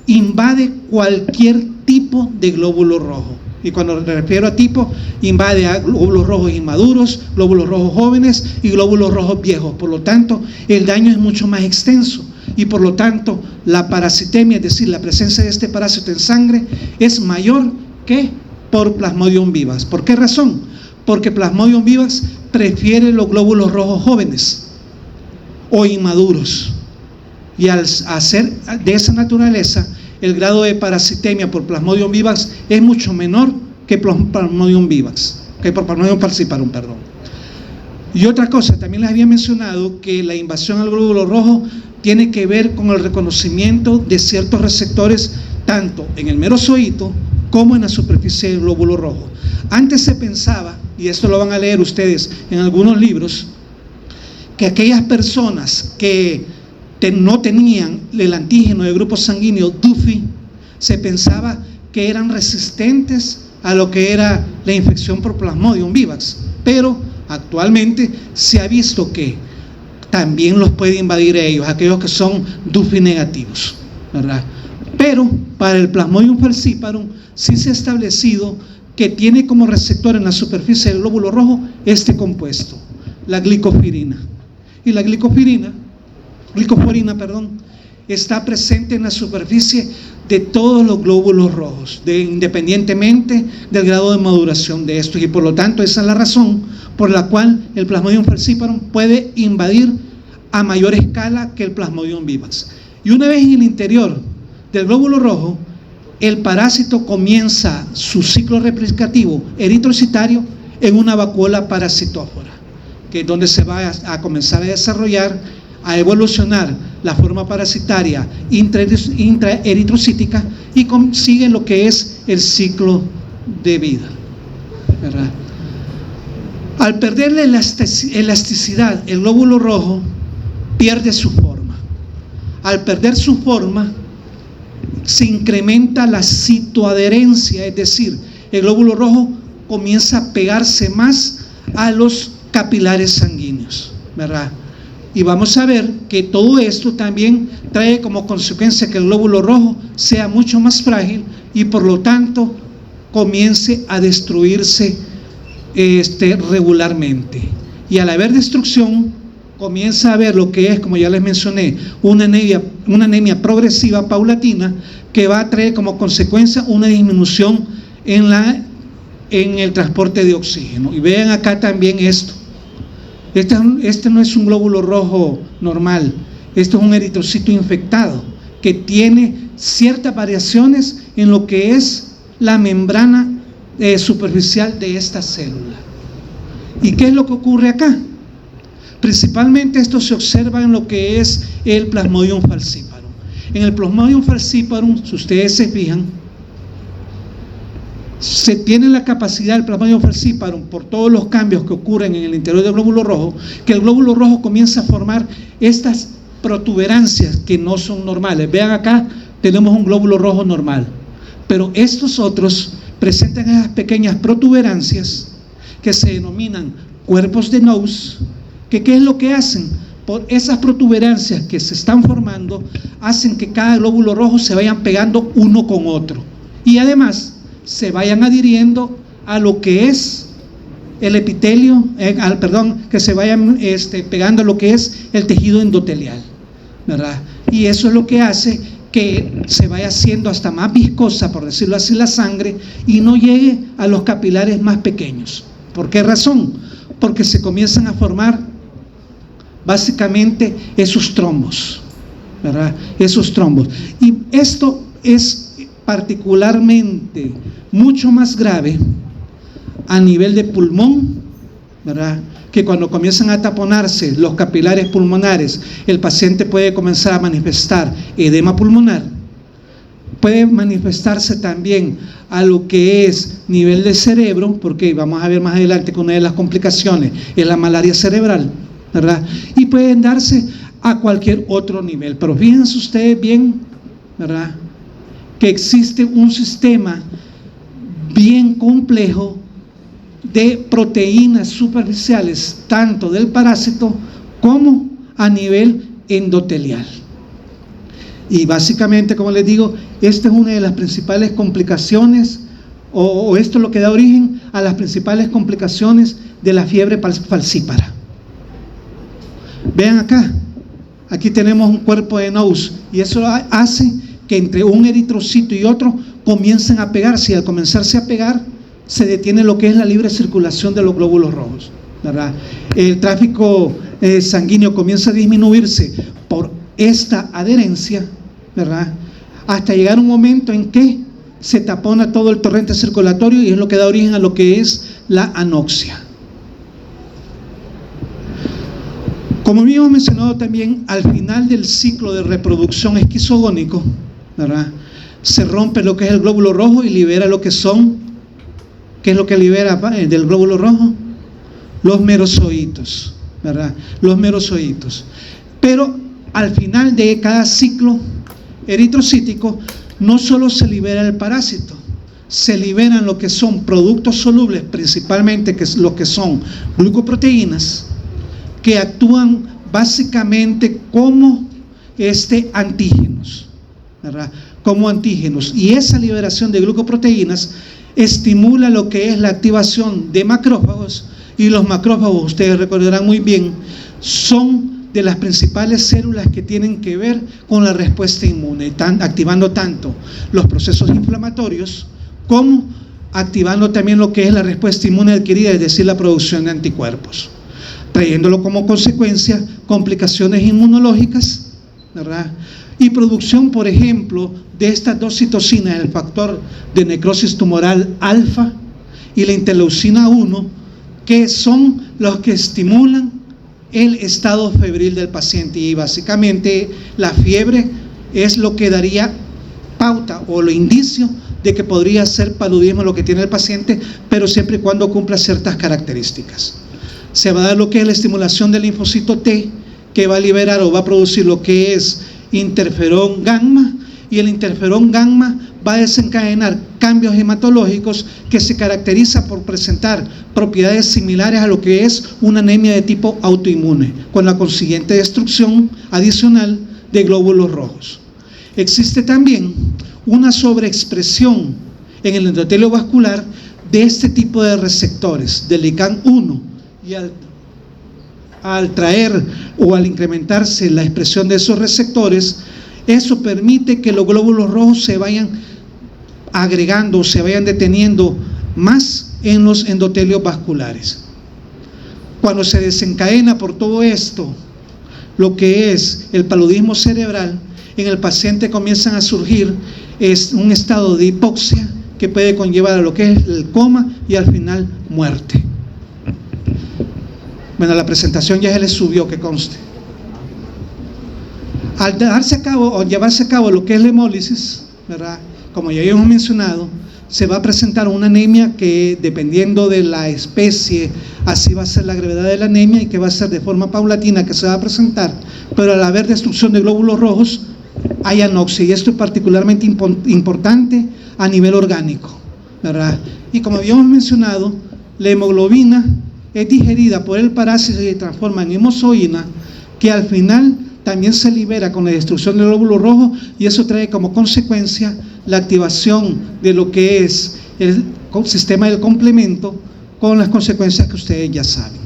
Speaker 1: invade cualquier tipo de glóbulo rojo. Y cuando me refiero a tipo, invade a glóbulos rojos inmaduros, glóbulos rojos jóvenes y glóbulos rojos viejos. Por lo tanto, el daño es mucho más extenso, y por lo tanto la parasitemia, es decir, la presencia de este parásito en sangre, es mayor que por Plasmodium vivax. ¿Por qué razón? Porque Plasmodium vivax prefiere los glóbulos rojos jóvenes o inmaduros, y al hacer de esa naturaleza, el grado de parasitemia por Plasmodium vivax es mucho menor que por Plasmodium vivax, que por Plasmodium falciparum, perdón. Y otra cosa, también les había mencionado que la invasión al glóbulo rojo tiene que ver con el reconocimiento de ciertos receptores, tanto en el merozoito como en la superficie del glóbulo rojo. Antes se pensaba, y esto lo van a leer ustedes en algunos libros, que aquellas personas que no tenían el antígeno de grupo sanguíneo DUFI, se pensaba que eran resistentes a lo que era la infección por Plasmodium vivax, pero actualmente se ha visto que también los puede invadir a ellos, aquellos que son DUFI negativos, ¿verdad? Pero para el Plasmodium falciparum sí se ha establecido que tiene como receptor en la superficie del glóbulo rojo este compuesto, la glicoforina. Y la glicoforina, está presente en la superficie de todos los glóbulos rojos, independientemente del grado de maduración de estos, y por lo tanto esa es la razón por la cual el Plasmodium falciparum puede invadir a mayor escala que el Plasmodium vivax. Y una vez en el interior del glóbulo rojo, el parásito comienza su ciclo replicativo eritrocitario en una vacuola parasitófora, que es donde se va a comenzar a desarrollar, a evolucionar la forma parasitaria intraeritrocítica y consigue lo que es el ciclo de vida, ¿verdad? Al perder la elasticidad, el glóbulo rojo pierde su forma. Al perder su forma, se incrementa la citoadherencia, es decir, el glóbulo rojo comienza a pegarse más a los capilares sanguíneos, ¿verdad? Y vamos a ver que todo esto también trae como consecuencia que el glóbulo rojo sea mucho más frágil y por lo tanto comience a destruirse regularmente. Y al haber destrucción, comienza a haber lo que es, como ya les mencioné, una anemia progresiva paulatina que va a traer como consecuencia una disminución en el transporte de oxígeno. Y vean acá también esto. Este no es un glóbulo rojo normal, esto es un eritrocito infectado que tiene ciertas variaciones en lo que es la membrana superficial de esta célula. ¿Y qué es lo que ocurre acá? Principalmente esto se observa en lo que es el Plasmodium falciparum. En el Plasmodium falciparum, si ustedes se fijan, se tiene la capacidad del Plasmodium falciparum, por todos los cambios que ocurren en el interior del glóbulo rojo, que el glóbulo rojo comienza a formar estas protuberancias que no son normales. Vean acá, tenemos un glóbulo rojo normal, pero estos otros presentan esas pequeñas protuberancias que se denominan cuerpos de Knox, que ¿qué es lo que hacen? Por esas protuberancias que se están formando, hacen que cada glóbulo rojo se vayan pegando uno con otro y además se vayan adhiriendo a lo que es el epitelio, que se vayan pegando a lo que es el tejido endotelial, ¿verdad? Y eso es lo que hace que se vaya haciendo hasta más viscosa, por decirlo así, la sangre y no llegue a los capilares más pequeños. ¿Por qué razón? Porque se comienzan a formar básicamente esos trombos, ¿verdad? Esos trombos. Y esto es particularmente mucho más grave a nivel de pulmón, ¿verdad? Que cuando comienzan a taponarse los capilares pulmonares, el paciente puede comenzar a manifestar edema pulmonar, puede manifestarse también a lo que es nivel de cerebro, porque vamos a ver más adelante que una de las complicaciones es la malaria cerebral, ¿verdad? Y pueden darse a cualquier otro nivel, pero fíjense ustedes bien, ¿verdad?, que existe un sistema bien complejo de proteínas superficiales, tanto del parásito como a nivel endotelial. Y básicamente, como les digo, esta es una de las principales complicaciones, o esto es lo que da origen a las principales complicaciones de la fiebre falcípara. Vean acá, aquí tenemos un cuerpo de Knox y eso hace que entre un eritrocito y otro comiencen a pegarse, y al comenzarse a pegar se detiene lo que es la libre circulación de los glóbulos rojos, ¿verdad? El tráfico sanguíneo comienza a disminuirse por esta adherencia, ¿verdad?, hasta llegar a un momento en que se tapona todo el torrente circulatorio y es lo que da origen a lo que es la anoxia. Como habíamos mencionado también, al final del ciclo de reproducción esquizogónico, ¿verdad?, se rompe lo que es el glóbulo rojo y libera lo que son, ¿qué es lo que libera del glóbulo rojo? Los merozoitos, ¿verdad? Los merozoitos. Pero al final de cada ciclo eritrocítico, no solo se libera el parásito, se liberan lo que son productos solubles, principalmente lo que son glucoproteínas, que actúan básicamente como antígenos, ¿verdad?, como antígenos, y esa liberación de glucoproteínas estimula lo que es la activación de macrófagos, y los macrófagos, ustedes recordarán muy bien, son de las principales células que tienen que ver con la respuesta inmune, activando tanto los procesos inflamatorios como activando también lo que es la respuesta inmune adquirida, es decir, la producción de anticuerpos, trayéndolo como consecuencia complicaciones inmunológicas, ¿verdad?, y producción, por ejemplo, de estas dos citocinas, el factor de necrosis tumoral alfa y la interleucina 1, que son los que estimulan el estado febril del paciente, y básicamente la fiebre es lo que daría pauta o lo indicio de que podría ser paludismo lo que tiene el paciente, pero siempre y cuando cumpla ciertas características. Se va a dar lo que es la estimulación del linfocito T, que va a liberar o va a producir lo que es interferón gamma, y el interferón gamma va a desencadenar cambios hematológicos que se caracteriza por presentar propiedades similares a lo que es una anemia de tipo autoinmune, con la consiguiente destrucción adicional de glóbulos rojos. Existe también una sobreexpresión en el endotelio vascular de este tipo de receptores, del ICANN1, y al traer o al incrementarse la expresión de esos receptores, eso permite que los glóbulos rojos se vayan agregando, se vayan deteniendo más en los endotelios vasculares. Cuando se desencadena por todo esto lo que es el paludismo cerebral, en el paciente comienzan a surgir un estado de hipoxia que puede conllevar a lo que es el coma y al final muerte. Bueno, la presentación ya se les subió, que conste. Al darse a cabo o llevarse a cabo lo que es la hemólisis, ¿verdad?, como ya hemos mencionado, se va a presentar una anemia que, dependiendo de la especie, así va a ser la gravedad de la anemia, y que va a ser de forma paulatina que se va a presentar, pero al haber destrucción de glóbulos rojos hay anoxia, y esto es particularmente importante a nivel orgánico, ¿verdad? Y como habíamos mencionado, la hemoglobina es digerida por el parásito y se transforma en hemozoína, que al final también se libera con la destrucción del glóbulo rojo, y eso trae como consecuencia la activación de lo que es el sistema del complemento, con las consecuencias que ustedes ya saben.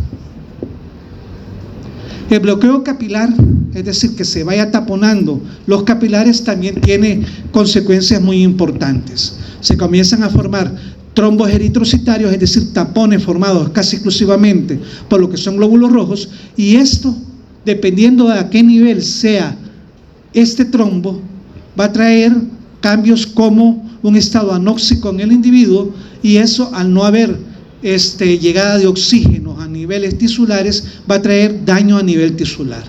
Speaker 1: El bloqueo capilar, es decir, que se vaya taponando los capilares, también tiene consecuencias muy importantes. Se comienzan a formar trombos eritrocitarios, es decir, tapones formados casi exclusivamente por lo que son glóbulos rojos, y esto, dependiendo de a qué nivel sea este trombo, va a traer cambios como un estado anóxico en el individuo, y eso, al no haber llegada de oxígeno a niveles tisulares, va a traer daño a nivel tisular.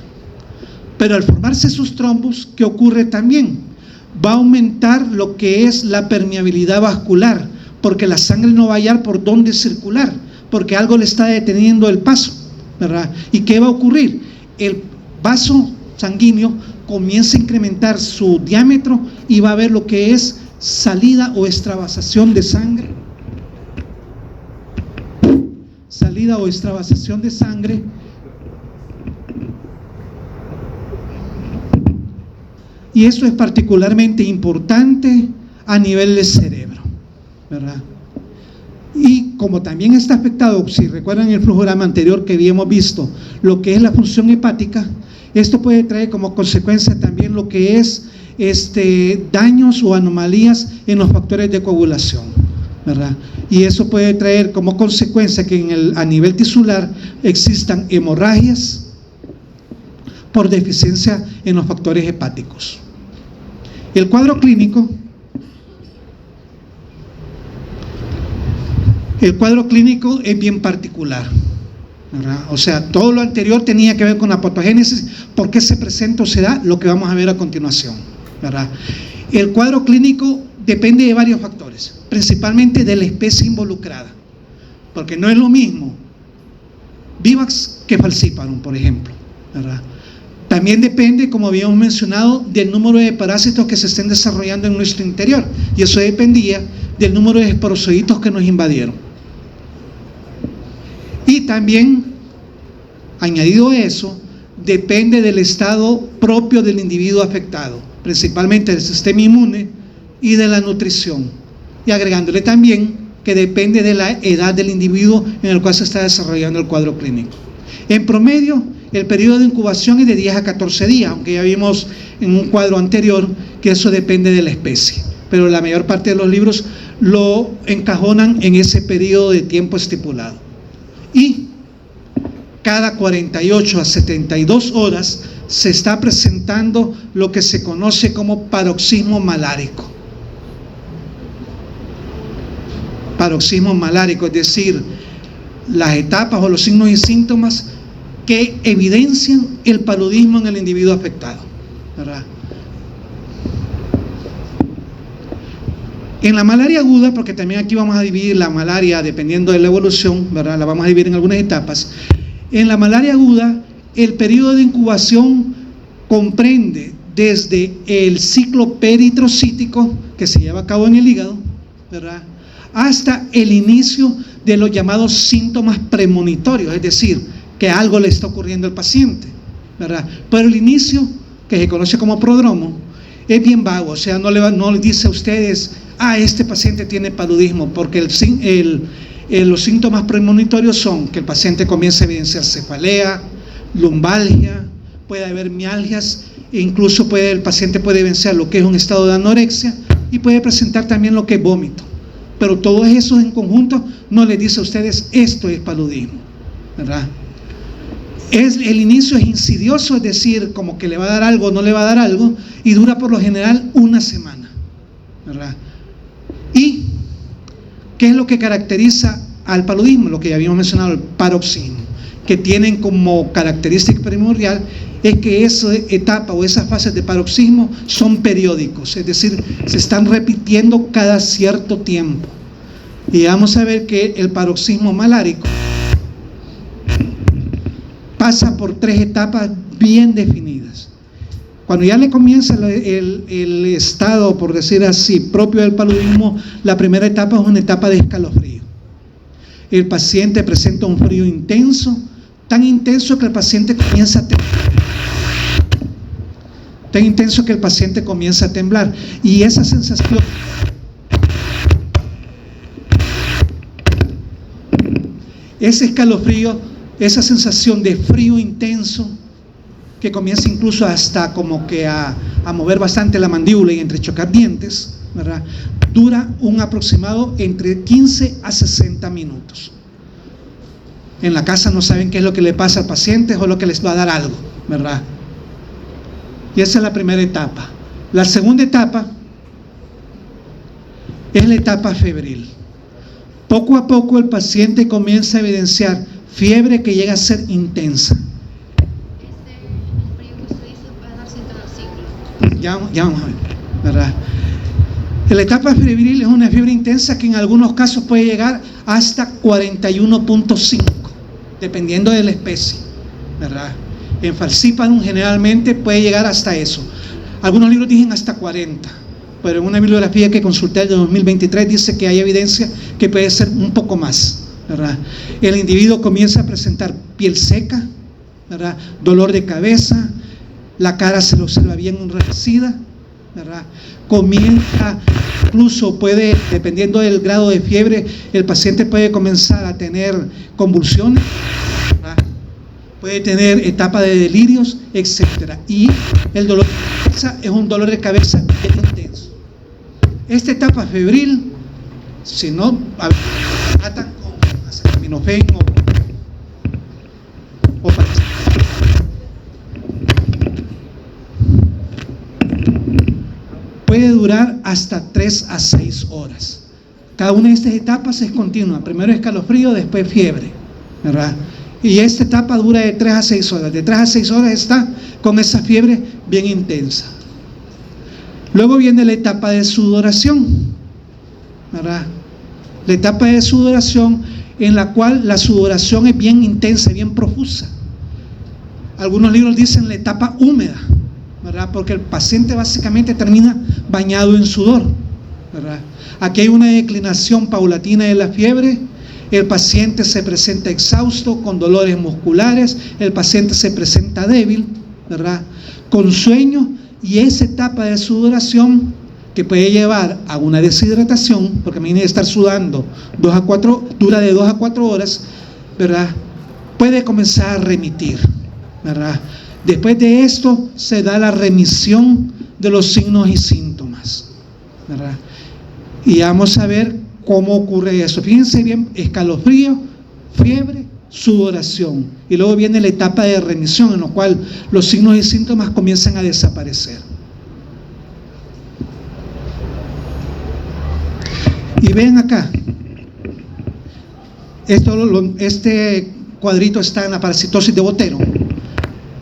Speaker 1: Pero al formarse esos trombos, ¿qué ocurre también? Va a aumentar lo que es la permeabilidad vascular, porque la sangre no va a hallar por dónde circular, porque algo le está deteniendo el paso, ¿verdad? ¿Y qué va a ocurrir? El vaso sanguíneo comienza a incrementar su diámetro y va a haber lo que es salida o extravasación de sangre. Salida o extravasación de sangre. Y eso es particularmente importante a nivel del cerebro, ¿verdad? Y como también está afectado, si recuerdan el flujograma anterior que habíamos visto, lo que es la función hepática, esto puede traer como consecuencia también lo que es daños o anomalías en los factores de coagulación, ¿verdad? Y eso puede traer como consecuencia que a nivel tisular existan hemorragias por deficiencia en los factores hepáticos. El cuadro clínico es bien particular, ¿verdad? O sea, todo lo anterior tenía que ver con la patogénesis, por qué se presenta o se da, lo que vamos a ver a continuación, ¿verdad? El cuadro clínico depende de varios factores, principalmente de la especie involucrada, porque no es lo mismo Vivax que Falciparum, por ejemplo, ¿verdad? También depende, como habíamos mencionado, del número de parásitos que se estén desarrollando en nuestro interior, y eso dependía del número de esporozoitos que nos invadieron. Y también, añadido a eso, depende del estado propio del individuo afectado, principalmente del sistema inmune y de la nutrición, y agregándole también que depende de la edad del individuo en el cual se está desarrollando el cuadro clínico. En promedio, el periodo de incubación es de 10 a 14 días, aunque ya vimos en un cuadro anterior que eso depende de la especie, pero la mayor parte de los libros lo encajonan en ese periodo de tiempo estipulado. Y cada 48 a 72 horas se está presentando lo que se conoce como paroxismo malárico. Paroxismo malárico, es decir, las etapas o los signos y síntomas que evidencian el paludismo en el individuo afectado, ¿verdad? En la malaria aguda, porque también aquí vamos a dividir la malaria dependiendo de la evolución, ¿verdad? La vamos a dividir en algunas etapas. En la malaria aguda, el periodo de incubación comprende desde el ciclo peritrocítico que se lleva a cabo en el hígado, ¿verdad?, hasta el inicio de los llamados síntomas premonitorios, es decir, que algo le está ocurriendo al paciente, ¿verdad? Pero el inicio, que se conoce como prodromo, es bien vago, o sea, no le dice a ustedes, este paciente tiene paludismo, porque los síntomas premonitorios son que el paciente comienza a evidenciar cefalea, lumbalgia, puede haber mialgias, e incluso el paciente puede evidenciar lo que es un estado de anorexia y puede presentar también lo que es vómito. Pero todo eso en conjunto no les dice a ustedes esto es paludismo, ¿verdad? El inicio es insidioso, es decir, como que le va a dar algo o no le va a dar algo, y dura por lo general una semana, ¿verdad? ¿Y qué es lo que caracteriza al paludismo? Lo que ya habíamos mencionado, el paroxismo, que tienen como característica primordial es que esa etapa o esas fases de paroxismo son periódicos, es decir, se están repitiendo cada cierto tiempo. Y vamos a ver que el paroxismo malárico pasa por 3 etapas bien definidas. Cuando ya le comienza el estado, por decir así, propio del paludismo, la primera etapa es una etapa de escalofrío. El paciente presenta un frío intenso, tan intenso que el paciente comienza a temblar. Tan intenso que el paciente comienza a temblar. Y esa sensación, ese escalofrío, esa sensación de frío intenso, que comienza incluso hasta como que a mover bastante la mandíbula y entrechocar dientes, ¿verdad?, dura un aproximado entre 15 a 60 minutos. En la casa no saben qué es lo que le pasa al paciente o lo que les va a dar algo, ¿verdad? Y esa es la primera etapa. La segunda etapa es la etapa febril. Poco a poco el paciente comienza a evidenciar fiebre que llega a ser intensa. Ya vamos a ver, ¿verdad? La etapa febril es una fiebre intensa que en algunos casos puede llegar hasta 41.5, dependiendo de la especie, ¿verdad? En Falciparum generalmente puede llegar hasta eso. Algunos libros dicen hasta 40, pero en una bibliografía que consulté de 2023 dice que hay evidencia que puede ser un poco más, ¿verdad? El individuo comienza a presentar piel seca, ¿verdad?, dolor de cabeza, la cara se lo observa bien enrojecida, ¿verdad? Comienza, incluso puede, dependiendo del grado de fiebre, el paciente puede comenzar a tener convulsiones, ¿verdad?, puede tener etapa de delirios, etcétera. Y el dolor de cabeza es un dolor de cabeza bien intenso. Esta etapa febril, si no tratan con acetaminofén o puede durar hasta 3 a 6 horas. Cada una de estas etapas es continua. Primero escalofrío, después fiebre, ¿verdad? Y esta etapa dura de 3 a 6 horas. De 3 a 6 horas está con esa fiebre bien intensa. Luego viene la etapa de sudoración, ¿verdad? La etapa de sudoración en la cual la sudoración es bien intensa, bien profusa. Algunos libros dicen la etapa húmeda, ¿verdad?, porque el paciente básicamente termina bañado en sudor, ¿verdad? Aquí hay una declinación paulatina de la fiebre. El paciente se presenta exhausto, con dolores musculares, el paciente se presenta débil, ¿verdad?, con sueño, y esa etapa de sudoración que puede llevar a una deshidratación, porque imagínense estar sudando dura de 2 a 4 horas, ¿verdad?, puede comenzar a remitir, ¿verdad? Después de esto se da la remisión de los signos y síntomas, ¿verdad? Y vamos a ver cómo ocurre eso. Fíjense bien: escalofrío, fiebre, sudoración. Y luego viene la etapa de remisión, en la cual los signos y síntomas comienzan a desaparecer. Y vean acá, este cuadrito está en la parasitosis de Botero.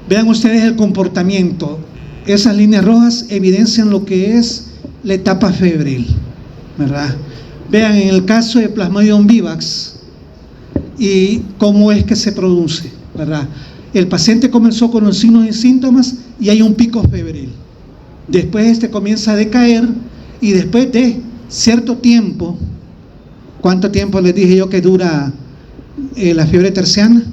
Speaker 1: Vean ustedes el comportamiento. Esas líneas rojas evidencian lo que es la etapa febril, ¿verdad? Vean en el caso de Plasmodium vivax y cómo es que se produce, ¿verdad? El paciente comenzó con los signos y síntomas y hay un pico febril. Después comienza a decaer y después de cierto tiempo, ¿cuánto tiempo les dije yo que dura la fiebre terciana?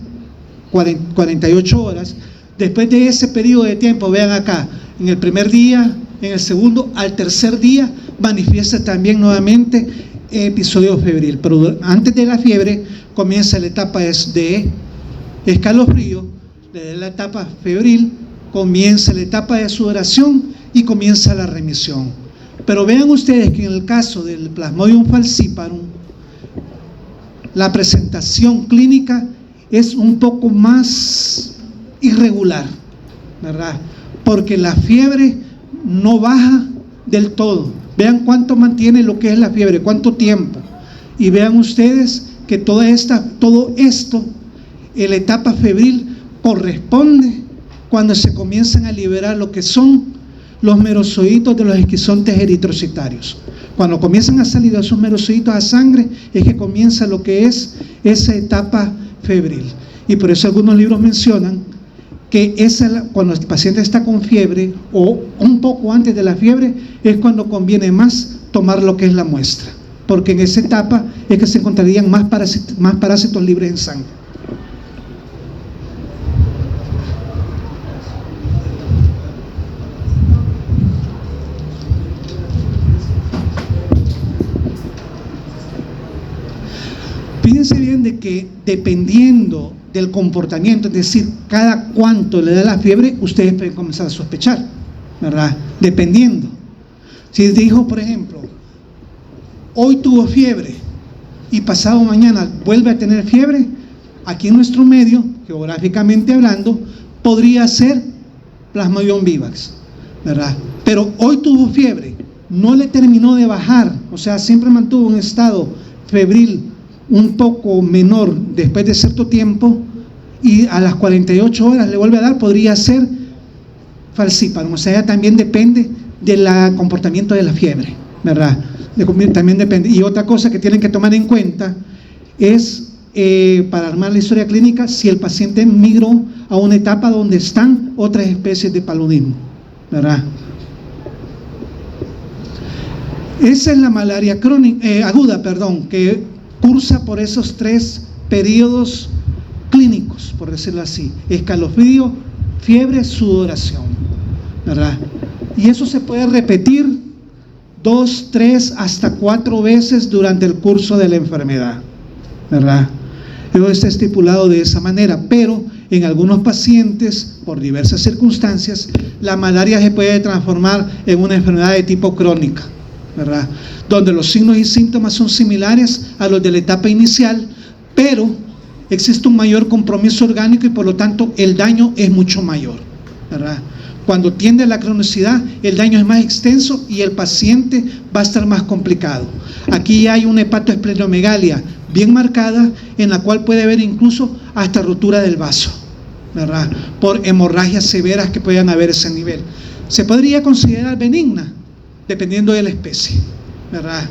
Speaker 1: 48 horas. Después de ese periodo de tiempo, vean acá, en el primer día, en el segundo, al tercer día, manifiesta también nuevamente episodio febril. Pero antes de la fiebre comienza la etapa de escalofrío, desde la etapa febril comienza la etapa de sudoración y comienza la remisión. Pero vean ustedes que en el caso del Plasmodium falciparum, la presentación clínica es un poco más irregular, ¿verdad? Porque la fiebre no baja del todo. Vean cuánto mantiene lo que es la fiebre, cuánto tiempo. Y vean ustedes que todo esto, en la etapa febril, corresponde cuando se comienzan a liberar lo que son los merozoitos de los esquizontes eritrocitarios. Cuando comienzan a salir esos merozoitos a sangre, es que comienza lo que es esa etapa febril. Y por eso algunos libros mencionan que cuando el paciente está con fiebre o un poco antes de la fiebre es cuando conviene más tomar lo que es la muestra, porque en esa etapa es que se encontrarían más parásitos libres en sangre. Fíjense bien de que dependiendo del comportamiento, es decir, cada cuánto le da la fiebre, ustedes pueden comenzar a sospechar, ¿verdad? Dependiendo. Si dijo, por ejemplo, hoy tuvo fiebre y pasado mañana vuelve a tener fiebre, aquí en nuestro medio, geográficamente hablando, podría ser Plasmodium vivax, ¿verdad? Pero hoy tuvo fiebre, no le terminó de bajar, o sea, siempre mantuvo un estado febril un poco menor después de cierto tiempo y a las 48 horas le vuelve a dar, podría ser falciparum. O sea, ya también depende del comportamiento de la fiebre, ¿verdad? También depende. Y otra cosa que tienen que tomar en cuenta es, para armar la historia clínica, si el paciente migró a una etapa donde están otras especies de paludismo, ¿verdad? Esa es la malaria crónica, aguda, que cursa por esos 3 periodos clínicos, por decirlo así: escalofrío, fiebre, sudoración, ¿verdad? Y eso se puede repetir 2, 3, hasta 4 veces durante el curso de la enfermedad, ¿verdad? Eso está estipulado de esa manera, pero en algunos pacientes, por diversas circunstancias, la malaria se puede transformar en una enfermedad de tipo crónica, ¿verdad? Donde los signos y síntomas son similares a los de la etapa inicial, pero existe un mayor compromiso orgánico y por lo tanto el daño es mucho mayor, ¿verdad? Cuando tiende a la cronicidad, el daño es más extenso y el paciente va a estar más complicado. Aquí hay una hepatoesplenomegalia bien marcada, en la cual puede haber incluso hasta rotura del vaso, ¿verdad? Por hemorragias severas que puedan haber a ese nivel. Se podría considerar benigna, dependiendo de la especie, ¿verdad?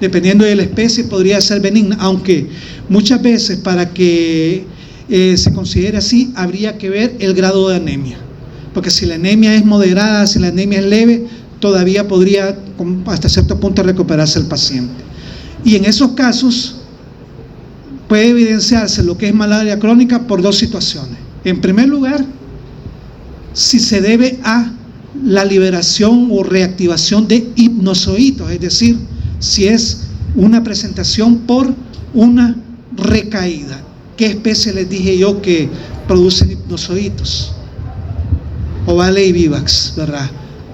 Speaker 1: Dependiendo de la especie podría ser benigna, aunque muchas veces para que se considere así habría que ver el grado de anemia, porque si la anemia es moderada, si la anemia es leve, todavía podría hasta cierto punto recuperarse el paciente. Y en esos casos puede evidenciarse lo que es malaria crónica por 2 situaciones. En primer lugar, si se debe a la liberación o reactivación de hipnozoitos, es decir, si es una presentación por una recaída. ¿Qué especie les dije yo que producen hipnozoitos? Ovale y vivax, ¿verdad?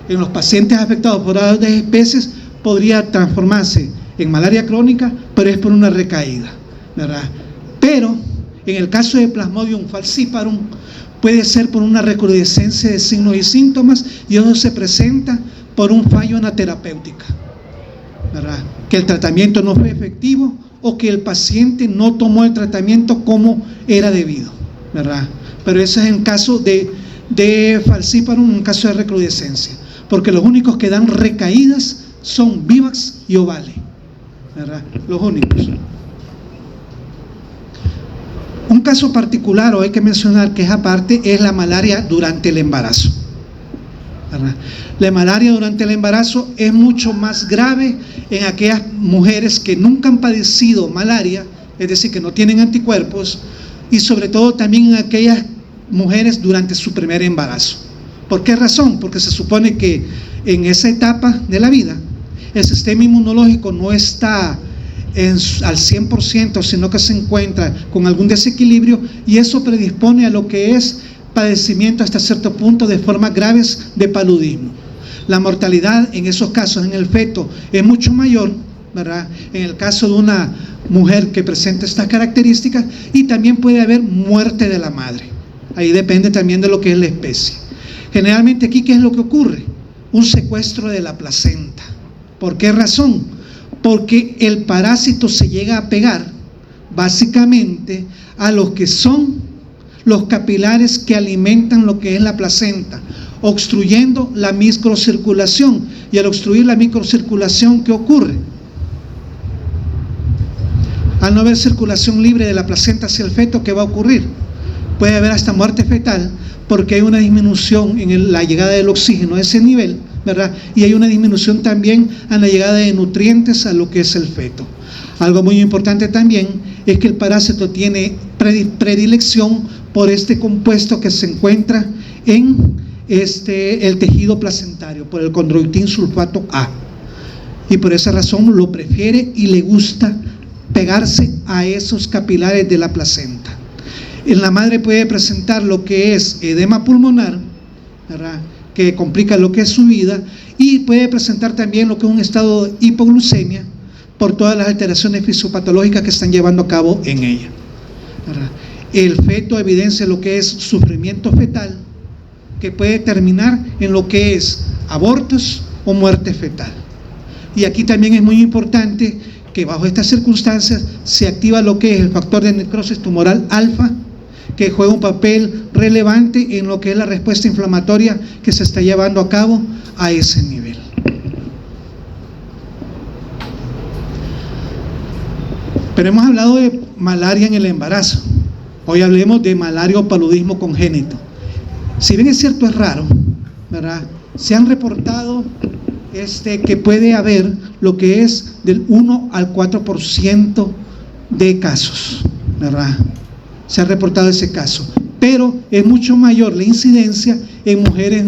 Speaker 1: En los pacientes afectados por otras especies podría transformarse en malaria crónica, pero es por una recaída, ¿verdad? Pero En el caso de Plasmodium falciparum, puede ser por una recrudescencia de signos y síntomas, y eso se presenta por un fallo en la terapéutica, ¿verdad? Que el tratamiento no fue efectivo o que el paciente no tomó el tratamiento como era debido, ¿verdad? Pero ese es el caso de falciparum, un caso de recrudescencia, porque los únicos que dan recaídas son Vivax y Ovale, ¿verdad? Los únicos. Un caso particular, o hay que mencionar que es aparte, es la malaria durante el embarazo, ¿verdad? La malaria durante el embarazo es mucho más grave en aquellas mujeres que nunca han padecido malaria, es decir, que no tienen anticuerpos, y sobre todo también en aquellas mujeres durante su primer embarazo. ¿Por qué razón? Porque se supone que en esa etapa de la vida el sistema inmunológico no está al 100%, sino que se encuentra con algún desequilibrio, y eso predispone a lo que es padecimiento hasta cierto punto de formas graves de paludismo. La mortalidad en esos casos en el feto es mucho mayor, ¿verdad? En el caso de una mujer que presenta estas características, y también puede haber muerte de la madre. Ahí depende también de lo que es la especie. Generalmente aquí, ¿qué es lo que ocurre? Un secuestro de la placenta. ¿Por qué razón? Porque el parásito se llega a pegar básicamente a los que son los capilares que alimentan lo que es la placenta, obstruyendo la microcirculación. Y al obstruir la microcirculación, ¿qué ocurre? Al no haber circulación libre de la placenta hacia el feto, ¿qué va a ocurrir? Puede haber hasta muerte fetal, porque hay una disminución en la llegada del oxígeno a ese nivel, ¿verdad? Y hay una disminución también en la llegada de nutrientes a lo que es el feto. Algo muy importante también es que el parásito tiene predilección por este compuesto que se encuentra en el tejido placentario, por el condroitin sulfato A, y por esa razón lo prefiere y le gusta pegarse a esos capilares de la placenta. En la madre puede presentar lo que es edema pulmonar, ¿verdad?, que complica lo que es su vida, y puede presentar también lo que es un estado de hipoglucemia por todas las alteraciones fisiopatológicas que están llevando a cabo en ella, ¿verdad? El feto evidencia lo que es sufrimiento fetal, que puede terminar en lo que es abortos o muerte fetal. Y aquí también es muy importante que bajo estas circunstancias se activa lo que es el factor de necrosis tumoral alfa, que juega un papel relevante en lo que es la respuesta inflamatoria que se está llevando a cabo a ese nivel. Pero hemos hablado de malaria en el embarazo. Hoy hablemos de malaria o paludismo congénito. Si bien es cierto, es raro, ¿verdad? Se han reportado que puede haber lo que es del 1 al 4% de casos, ¿verdad? Se ha reportado ese caso, pero es mucho mayor la incidencia en mujeres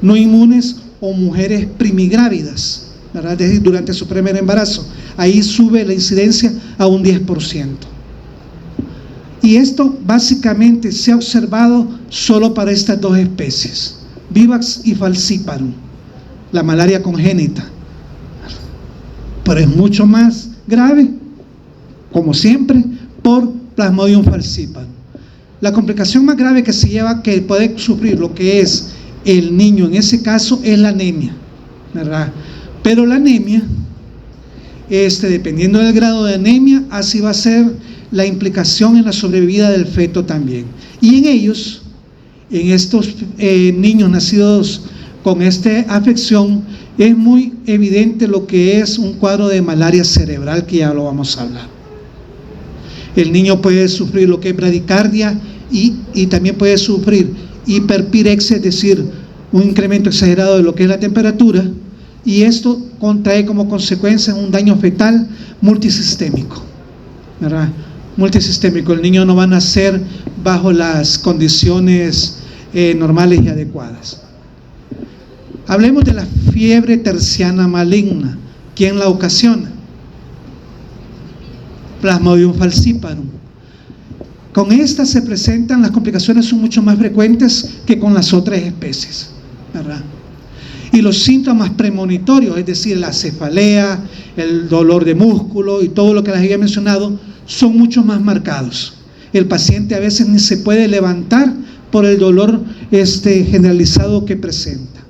Speaker 1: no inmunes o mujeres primigrávidas, ¿verdad? Es decir, durante su primer embarazo. Ahí sube la incidencia a un 10%. Y esto básicamente se ha observado solo para estas dos especies, Vivax y falciparum, la malaria congénita. Pero es mucho más grave, como siempre, por Plasmodium falciparum. La complicación más grave que se lleva, que puede sufrir lo que es el niño en ese caso, es la anemia, ¿verdad? Pero la anemia, dependiendo del grado de anemia, así va a ser la implicación en la sobrevida del feto también. Y en ellos, en estos niños nacidos con esta afección, es muy evidente lo que es un cuadro de malaria cerebral, que ya lo vamos a hablar. El niño puede sufrir lo que es bradicardia y también puede sufrir hiperpirexia, es decir, un incremento exagerado de lo que es la temperatura, y esto trae como consecuencia un daño fetal multisistémico, ¿verdad? Multisistémico. El niño no va a nacer bajo las condiciones normales y adecuadas. Hablemos de la fiebre terciana maligna. ¿Quién la ocasiona? Plasmodium falciparum. Con esta se presentan, las complicaciones son mucho más frecuentes que con las otras especies, ¿verdad? Y los síntomas premonitorios, es decir, la cefalea, el dolor de músculo y todo lo que les había mencionado, son mucho más marcados. El paciente a veces ni se puede levantar por el dolor generalizado que presenta.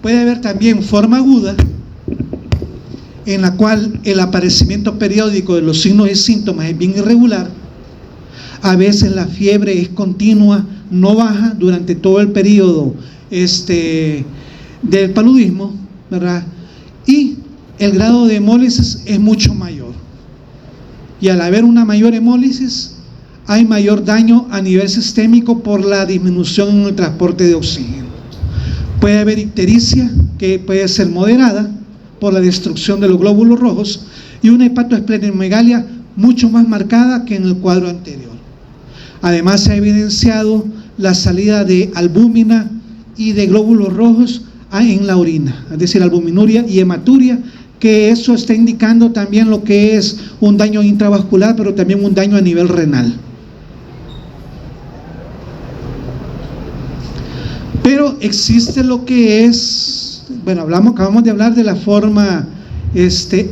Speaker 1: Puede haber también forma aguda, en la cual el aparecimiento periódico de los signos y síntomas es bien irregular. A veces la fiebre es continua, no baja durante todo el periodo del paludismo, ¿verdad? Y el grado de hemólisis es mucho mayor. Y al haber una mayor hemólisis, hay mayor daño a nivel sistémico por la disminución en el transporte de oxígeno. Puede haber ictericia, que puede ser moderada por la destrucción de los glóbulos rojos, y una hepatoesplenomegalia mucho más marcada que en el cuadro anterior. Además, se ha evidenciado la salida de albúmina y de glóbulos rojos en la orina, es decir, albuminuria y hematuria, que eso está indicando también lo que es un daño intravascular, pero también un daño a nivel renal. Pero existe lo que es, bueno, acabamos de hablar de la forma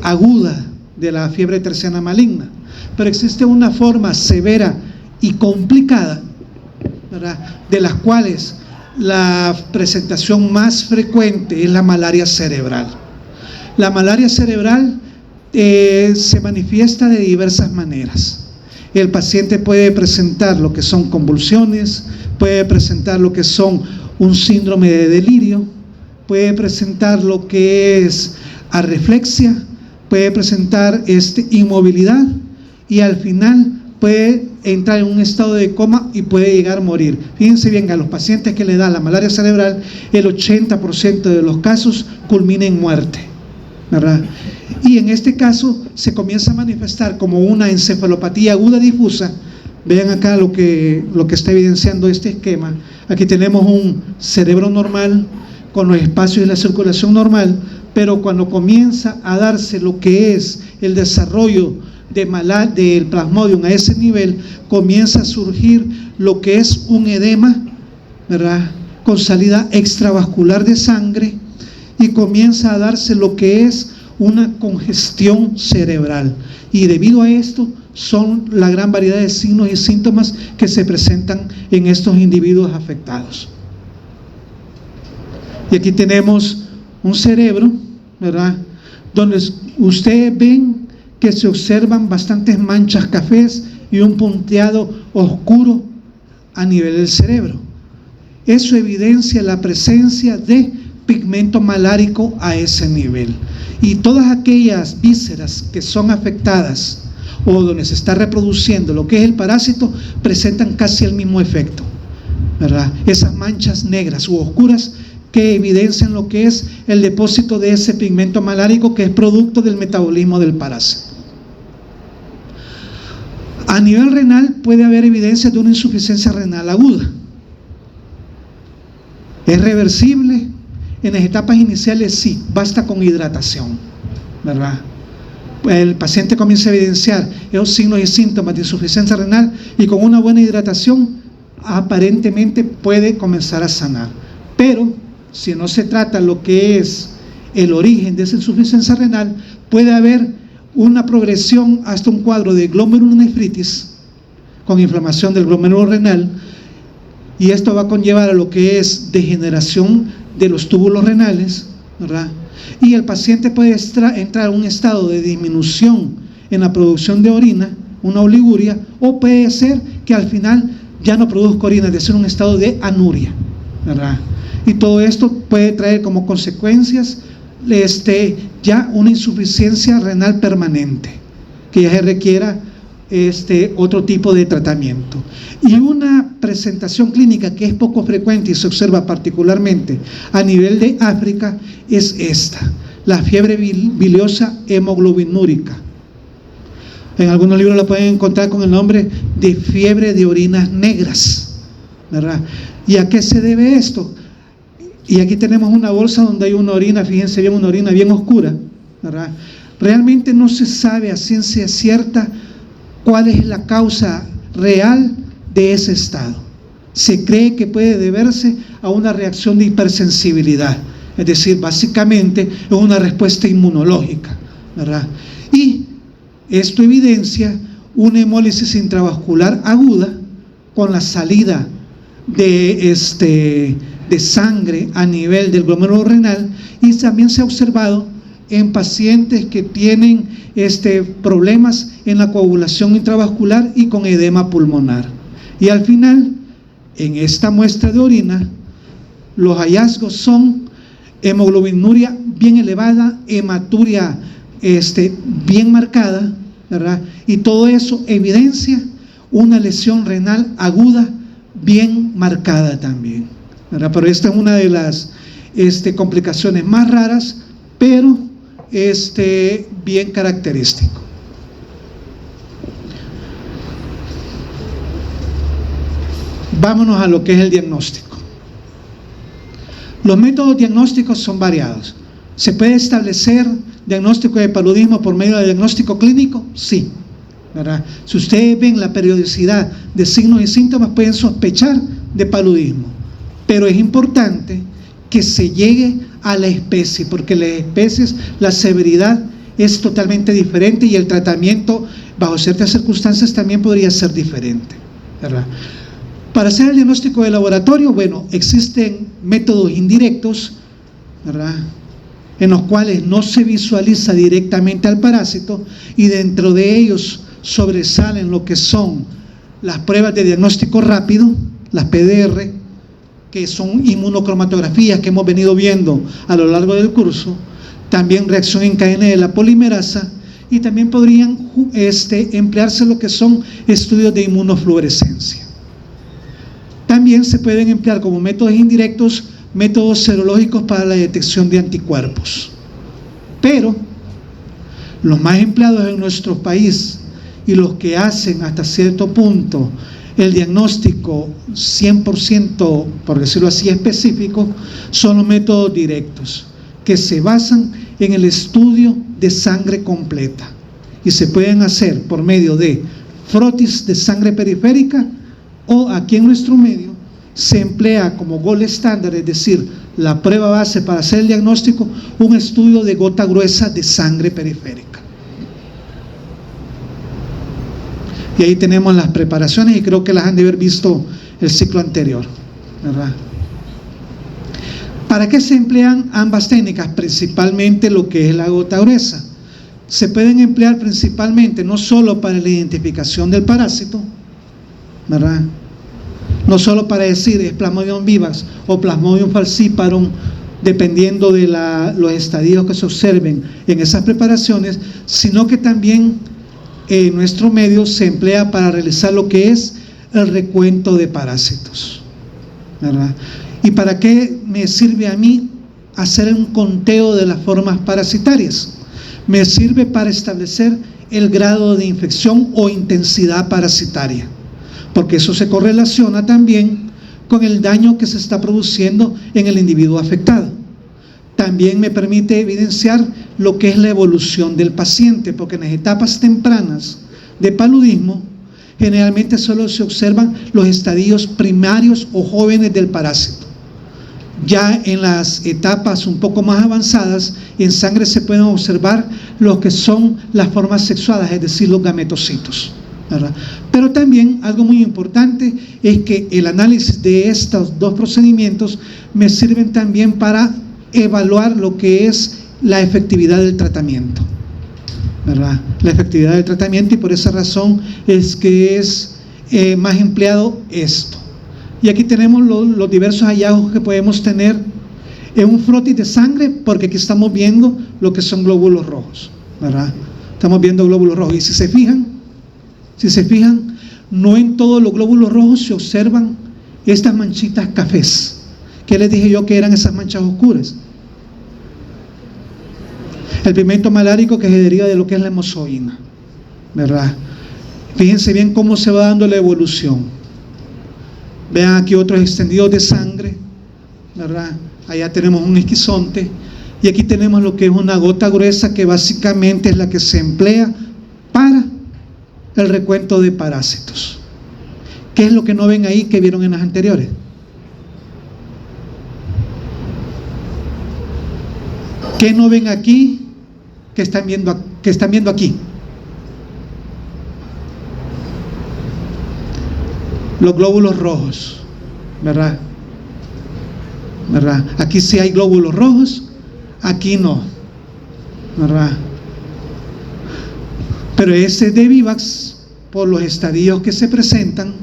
Speaker 1: aguda de la fiebre terciana maligna, pero existe una forma severa y complicada, ¿verdad?, de las cuales la presentación más frecuente es la malaria cerebral. La malaria cerebral se manifiesta de diversas maneras. El paciente puede presentar lo que son convulsiones, puede presentar lo que son un síndrome de delirio, puede presentar lo que es arreflexia, puede presentar inmovilidad, y al final puede entrar en un estado de coma y puede llegar a morir. Fíjense bien, a los pacientes que le da la malaria cerebral, el 80% de los casos culmina en muerte, ¿verdad? Y en este caso se comienza a manifestar como una encefalopatía aguda difusa. Vean acá lo que está evidenciando este esquema. Aquí tenemos un cerebro normal con los espacios y la circulación normal, pero cuando comienza a darse lo que es el desarrollo del plasmodium a ese nivel, comienza a surgir lo que es un edema, ¿verdad?, con salida extravascular de sangre, y comienza a darse lo que es una congestión cerebral. Y debido a esto son la gran variedad de signos y síntomas que se presentan en estos individuos afectados. Y aquí tenemos un cerebro, ¿verdad?, donde ustedes ven que se observan bastantes manchas cafés y un punteado oscuro a nivel del cerebro. Eso evidencia la presencia de pigmento malárico a ese nivel. Y todas aquellas vísceras que son afectadas o donde se está reproduciendo lo que es el parásito presentan casi el mismo efecto, ¿verdad? Esas manchas negras u oscuras que evidencian lo que es el depósito de ese pigmento malárico, que es producto del metabolismo del parásito. A nivel renal puede haber evidencia de una insuficiencia renal aguda. ¿Es reversible? En las etapas iniciales sí, basta con hidratación, ¿verdad? El paciente comienza a evidenciar esos signos y síntomas de insuficiencia renal, y con una buena hidratación aparentemente puede comenzar a sanar. Pero si no se trata lo que es el origen de esa insuficiencia renal, puede haber una progresión hasta un cuadro de glomerulonefritis con inflamación del glómerulo renal, y esto va a conllevar a lo que es degeneración de los túbulos renales, ¿verdad? Y el paciente puede entrar en un estado de disminución en la producción de orina, una oliguria, o puede ser que al final ya no produzca orina, es decir, un estado de anuria, ¿verdad? Y todo esto puede traer como consecuencias ya una insuficiencia renal permanente, que ya se requiera otro tipo de tratamiento. Y una presentación clínica que es poco frecuente y se observa particularmente a nivel de África es esta: la fiebre biliosa hemoglobinúrica. En algunos libros la pueden encontrar con el nombre de fiebre de orinas negras, ¿verdad? ¿Y a qué se debe esto? Y aquí tenemos una bolsa donde hay una orina, fíjense bien, una orina bien oscura, ¿verdad? Realmente no se sabe a ciencia cierta cuál es la causa real de ese estado. Se cree que puede deberse a una reacción de hipersensibilidad, es decir, básicamente es una respuesta inmunológica, ¿verdad? Y esto evidencia una hemólisis intravascular aguda con la salida de sangre a nivel del glómerulo renal, y también se ha observado en pacientes que tienen problemas en la coagulación intravascular y con edema pulmonar. Y al final, en esta muestra de orina, los hallazgos son hemoglobinuria bien elevada, hematuria bien marcada, ¿verdad? Y todo eso evidencia una lesión renal aguda bien marcada también, ¿verdad? Pero esta es una de las complicaciones más raras, pero bien característico. Vámonos a lo que es el diagnóstico. Los métodos diagnósticos son variados. ¿Se puede establecer diagnóstico de paludismo por medio de diagnóstico clínico? Sí, ¿verdad? Si ustedes ven la periodicidad de signos y síntomas, pueden sospechar de paludismo, pero es importante que se llegue a la especie, porque las especies, la severidad es totalmente diferente y el tratamiento bajo ciertas circunstancias también podría ser diferente, ¿verdad? Para hacer el diagnóstico de laboratorio, bueno, existen métodos indirectos, ¿verdad?, en los cuales no se visualiza directamente al parásito, y dentro de ellos sobresalen lo que son las pruebas de diagnóstico rápido, las PDR, que son inmunocromatografías que hemos venido viendo a lo largo del curso, también reacción en cadena de la polimerasa, y también podrían emplearse lo que son estudios de inmunofluorescencia. También se pueden emplear como métodos indirectos métodos serológicos para la detección de anticuerpos, pero los más empleados en nuestro país y los que hacen hasta cierto punto el diagnóstico 100%, por decirlo así, específico, son los métodos directos, que se basan en el estudio de sangre completa y se pueden hacer por medio de frotis de sangre periférica, o aquí en nuestro medio se emplea como gold estándar, es decir, la prueba base para hacer el diagnóstico, un estudio de gota gruesa de sangre periférica. Y ahí tenemos las preparaciones, y creo que las han de haber visto el ciclo anterior, ¿verdad? ¿Para qué se emplean ambas técnicas? Principalmente lo que es la gota gruesa. Se pueden emplear principalmente no solo para la identificación del parásito, ¿verdad?, no solo para decir es Plasmodium vivax o Plasmodium falciparum, dependiendo de los estadios que se observen en esas preparaciones, sino que también en nuestro medio se emplea para realizar lo que es el recuento de parásitos, ¿verdad? ¿Y para qué me sirve a mí hacer un conteo de las formas parasitarias? Me sirve para establecer el grado de infección o intensidad parasitaria, porque eso se correlaciona también con el daño que se está produciendo en el individuo afectado. También me permite evidenciar lo que es la evolución del paciente, porque en las etapas tempranas de paludismo generalmente solo se observan los estadios primarios o jóvenes del parásito. Ya en las etapas un poco más avanzadas, en sangre se pueden observar lo que son las formas sexuadas, es decir, los gametocitos, ¿verdad? Pero también algo muy importante es que el análisis de estos dos procedimientos me sirven también para evaluar lo que es la efectividad del tratamiento, ¿verdad? La efectividad del tratamiento, y por esa razón es que es más empleado esto. Y aquí tenemos los diversos hallazgos que podemos tener en un frotis de sangre, porque aquí estamos viendo lo que son glóbulos rojos, ¿verdad? Estamos viendo glóbulos rojos, y si se fijan, no en todos los glóbulos rojos se observan estas manchitas cafés. ¿Qué les dije yo que eran esas manchas oscuras? El pigmento malárico, que se deriva de lo que es la hemozoína, ¿verdad? Fíjense bien cómo se va dando la evolución. Vean aquí otros extendidos de sangre, ¿verdad? Allá tenemos un esquizonte, y aquí tenemos lo que es una gota gruesa, que básicamente es la que se emplea para el recuento de parásitos. ¿Qué es lo que no ven ahí que vieron en las anteriores? ¿Qué no ven aquí que están viendo aquí? los glóbulos rojos, ¿verdad? ¿Verdad? Aquí sí hay glóbulos rojos, aquí no, ¿verdad? Pero este es de Vivax por los estadios que se presentan,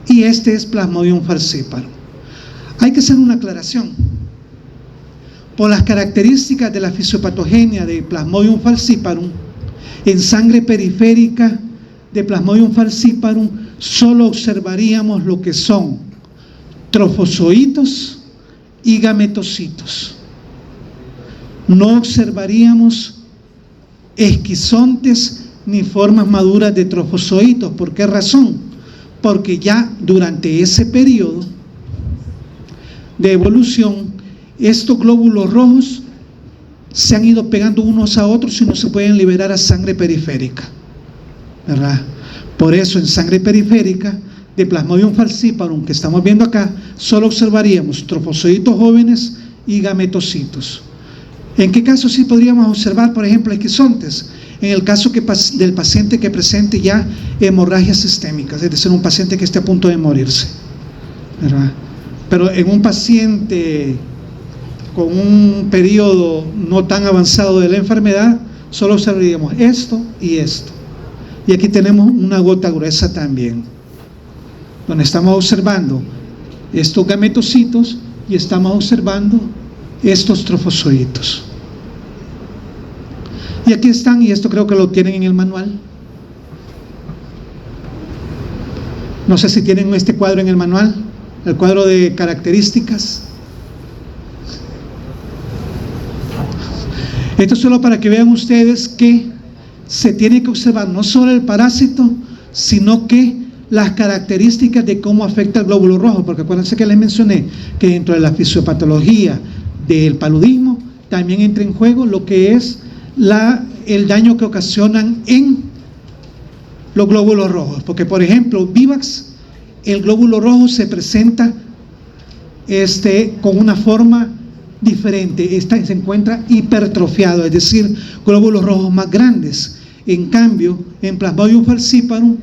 Speaker 1: y este es Plasmodium falciparum. Hay que hacer una aclaración. Por las características de la fisiopatogenia de Plasmodium falciparum, en sangre periférica de Plasmodium falciparum solo observaríamos lo que son trofozoitos y gametocitos. No observaríamos esquizontes ni formas maduras de trofozoitos. ¿Por qué razón? Porque ya durante ese periodo de evolución, estos glóbulos rojos se han ido pegando unos a otros y no se pueden liberar a sangre periférica, ¿verdad? Por eso en sangre periférica de Plasmodium falciparum que estamos viendo acá, solo observaríamos trofozoitos jóvenes y gametocitos. ¿En qué caso sí podríamos observar, por ejemplo, esquizontes? En el caso del paciente que presente ya hemorragias sistémicas, es decir, un paciente que esté a punto de morirse, ¿verdad? Pero en un paciente con un periodo no tan avanzado de la enfermedad, solo observaríamos esto y esto. Y aquí tenemos una gota gruesa también, donde estamos observando estos gametocitos y estamos observando estos trofozoitos. Y aquí están, y esto creo que lo tienen en el manual. No sé si tienen este cuadro en el manual, el cuadro de características. Esto es solo para que vean ustedes que se tiene que observar no solo el parásito, sino que las características de cómo afecta el glóbulo rojo, porque acuérdense que les mencioné que dentro de la fisiopatología del paludismo también entra en juego lo que es el daño que ocasionan en los glóbulos rojos, porque por ejemplo Vivax, el glóbulo rojo se presenta con una forma diferente, se encuentra hipertrofiado, es decir, glóbulos rojos más grandes. En cambio, en Plasmodium falciparum,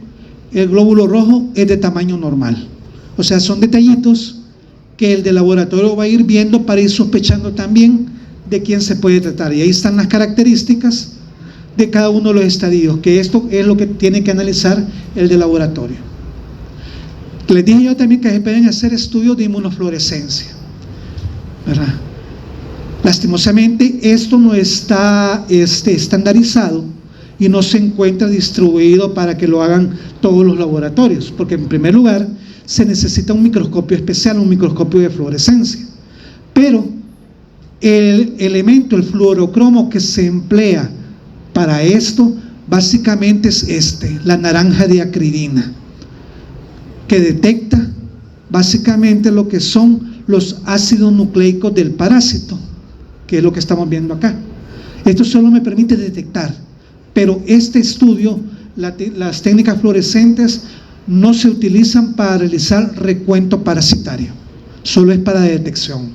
Speaker 1: el glóbulo rojo es de tamaño normal. O sea, son detallitos que el de laboratorio va a ir viendo para ir sospechando también de quién se puede tratar. Y ahí están las características de cada uno de los estadios, que esto es lo que tiene que analizar el de laboratorio. Les dije yo también que se pueden hacer estudios de inmunofluorescencia, ¿verdad? Lastimosamente esto no está estandarizado y no se encuentra distribuido para que lo hagan todos los laboratorios, porque en primer lugar se necesita un microscopio especial, un microscopio de fluorescencia, pero el elemento, el fluorocromo que se emplea para esto básicamente es la naranja diacridina, que detecta básicamente lo que son los ácidos nucleicos del parásito, que es lo que estamos viendo acá. Esto solo me permite detectar, pero este estudio, las técnicas fluorescentes no se utilizan para realizar recuento parasitario, solo es para detección.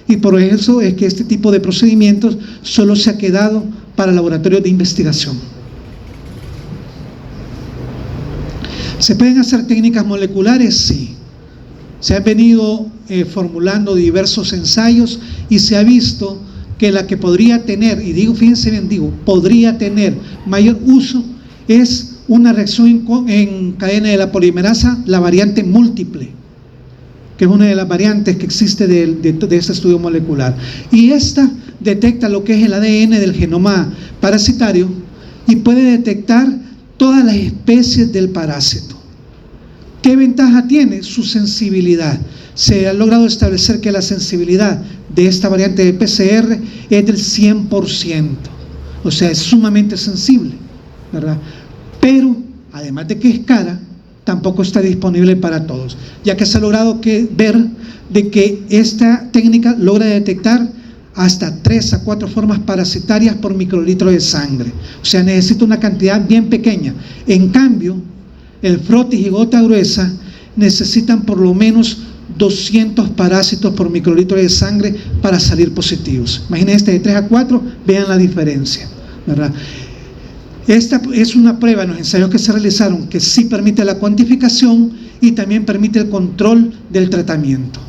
Speaker 1: Y por eso es que este tipo de procedimientos solo se ha quedado para laboratorios de investigación. ¿Se pueden hacer técnicas moleculares? Sí. Se han venido formulando diversos ensayos y se ha visto que la que podría tener, y digo, fíjense bien, podría tener mayor uso es una reacción en cadena de la polimerasa, la variante múltiple, que es una de las variantes que existe de este estudio molecular. Y esta detecta lo que es el ADN del genoma parasitario y puede detectar todas las especies del parásito. ¿Qué ventaja tiene? Su sensibilidad. Se ha logrado establecer que la sensibilidad de esta variante de PCR es del 100%, o sea, es sumamente sensible, ¿verdad? Pero, además de que es cara, tampoco está disponible para todos, ya que se ha logrado ver de que esta técnica logra detectar hasta 3 a 4 formas parasitarias por microlitro de sangre, o sea, necesita una cantidad bien pequeña. En cambio, el frotis y gota gruesa necesitan por lo menos 200 parásitos por microlitro de sangre para salir positivos. Imagínense, de 3 a 4, vean la diferencia, ¿verdad? Esta es una prueba en los ensayos que se realizaron que sí permite la cuantificación y también permite el control del tratamiento,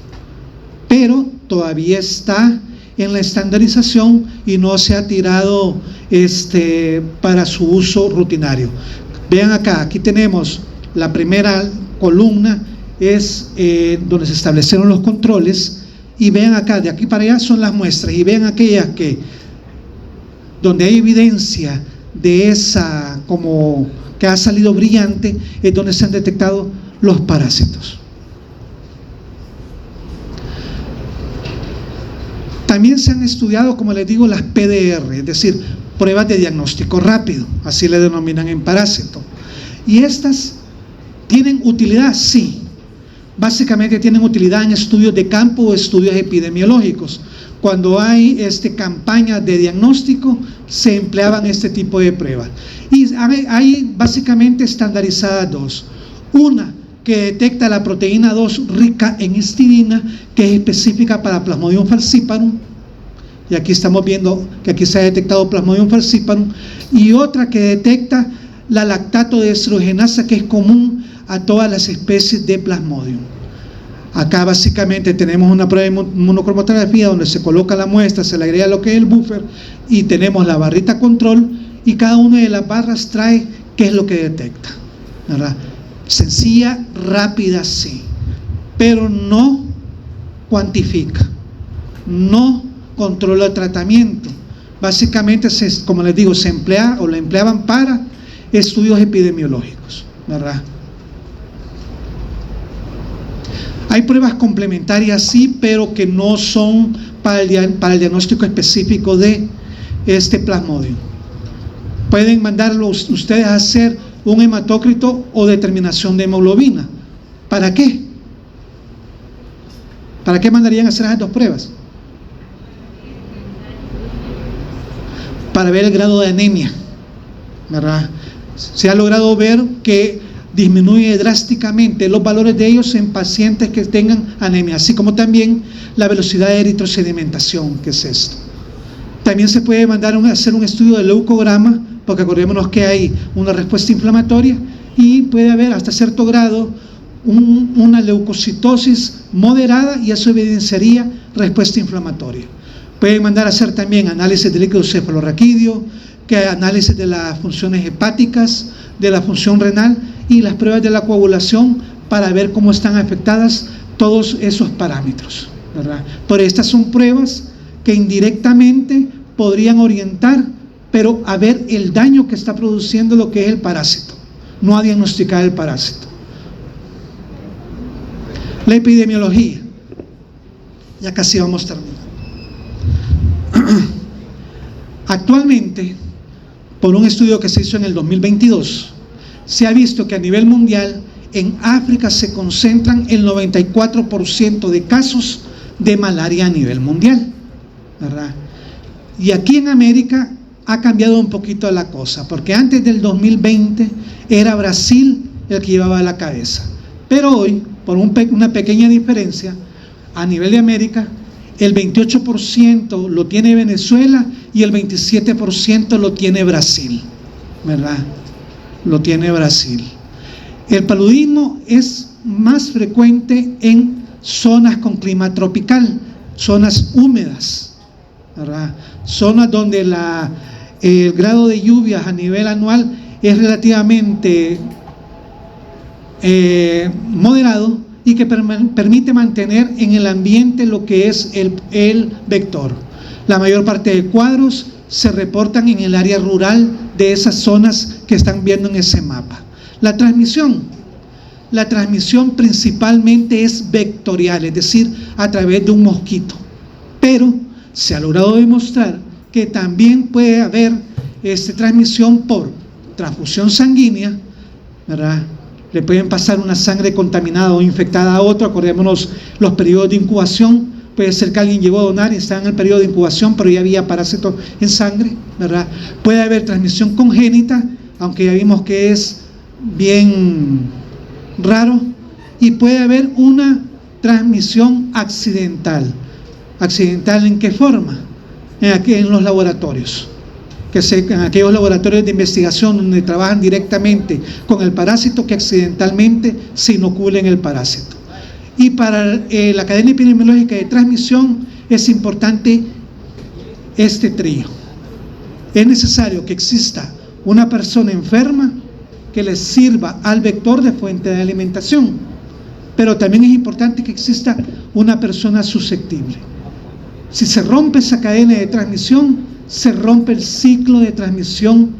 Speaker 1: pero todavía está en la estandarización y no se ha tirado para su uso rutinario. Vean acá, aquí tenemos la primera columna, es donde se establecieron los controles, y vean acá, de aquí para allá son las muestras, y vean aquellas que donde hay evidencia de esa, como que ha salido brillante, es donde se han detectado los parásitos. También se han estudiado, como les digo, las PDR, es decir, pruebas de diagnóstico rápido, así le denominan en parásito. Y estas tienen utilidad, sí. Básicamente tienen utilidad en estudios de campo o estudios epidemiológicos. Cuando hay campañas de diagnóstico, se empleaban este tipo de pruebas. Y hay básicamente estandarizadas dos. Una que detecta la proteína 2 rica en histidina, que es específica para Plasmodium falciparum, y aquí estamos viendo que aquí se ha detectado Plasmodium falciparum, y otra que detecta la lactato deshidrogenasa, que es común a todas las especies de Plasmodium. Acá básicamente tenemos una prueba de monocromatografía donde se coloca la muestra, se le agrega lo que es el buffer y tenemos la barrita control, y cada una de las barras trae qué es lo que detecta, ¿verdad? Sencilla, rápida, sí, pero no cuantifica, no controla el tratamiento. Básicamente, como les digo, se emplea o la empleaban para estudios epidemiológicos, ¿verdad? Hay pruebas complementarias, sí, pero que no son para el diagnóstico específico de este Plasmodium. Pueden mandarlos ustedes a hacer un hematócrito o determinación de hemoglobina. ¿Para qué? ¿Para qué mandarían a hacer esas dos pruebas? Para ver el grado de anemia, ¿verdad? Se ha logrado ver que disminuye drásticamente los valores de ellos en pacientes que tengan anemia, así como también la velocidad de eritrosedimentación, que es esto. También se puede mandar a hacer un estudio de leucograma, porque acordémonos que hay una respuesta inflamatoria y puede haber hasta cierto grado una leucocitosis moderada, y eso evidenciaría respuesta inflamatoria. Pueden mandar a hacer también análisis de líquido cefalorraquídeo, que análisis de las funciones hepáticas, de la función renal y las pruebas de la coagulación, para ver cómo están afectadas todos esos parámetros, ¿verdad? Pero estas son pruebas que indirectamente podrían orientar, pero a ver el daño que está produciendo lo que es el parásito, no a diagnosticar el parásito. La epidemiología, ya casi vamos terminando. Actualmente, por un estudio que se hizo en el 2022, se ha visto que a nivel mundial, en África se concentran el 94% de casos de malaria a nivel mundial, ¿verdad? Y aquí en América ha cambiado un poquito la cosa, porque antes del 2020 era Brasil el que llevaba la cabeza, pero hoy, por una pequeña diferencia, a nivel de América, el 28% lo tiene Venezuela y el 27% lo tiene Brasil, ¿verdad? Lo tiene Brasil. El paludismo es más frecuente en zonas con clima tropical, zonas húmedas, ¿verdad? Zonas donde el grado de lluvias a nivel anual es relativamente moderado y que permite mantener en el ambiente lo que es el vector. La mayor parte de cuadros se reportan en el área rural de esas zonas que están viendo en ese mapa. La transmisión principalmente es vectorial, es decir, a través de un mosquito, pero se ha logrado demostrar que también puede haber transmisión por transfusión sanguínea, ¿verdad? Le pueden pasar una sangre contaminada o infectada a otro. Acordémonos los periodos de incubación. Puede ser que alguien llegó a donar y está en el periodo de incubación, pero ya había parásito en sangre, ¿verdad? Puede haber transmisión congénita, aunque ya vimos que es bien raro, y puede haber una transmisión accidental. ¿Accidental en qué forma? En los laboratorios. en aquellos laboratorios de investigación donde trabajan directamente con el parásito, que accidentalmente se inoculen el parásito. Y para la cadena epidemiológica de transmisión es importante este trío. Es necesario que exista una persona enferma que les sirva al vector de fuente de alimentación, pero también es importante que exista una persona susceptible. Si se rompe esa cadena de transmisión, se rompe el ciclo de transmisión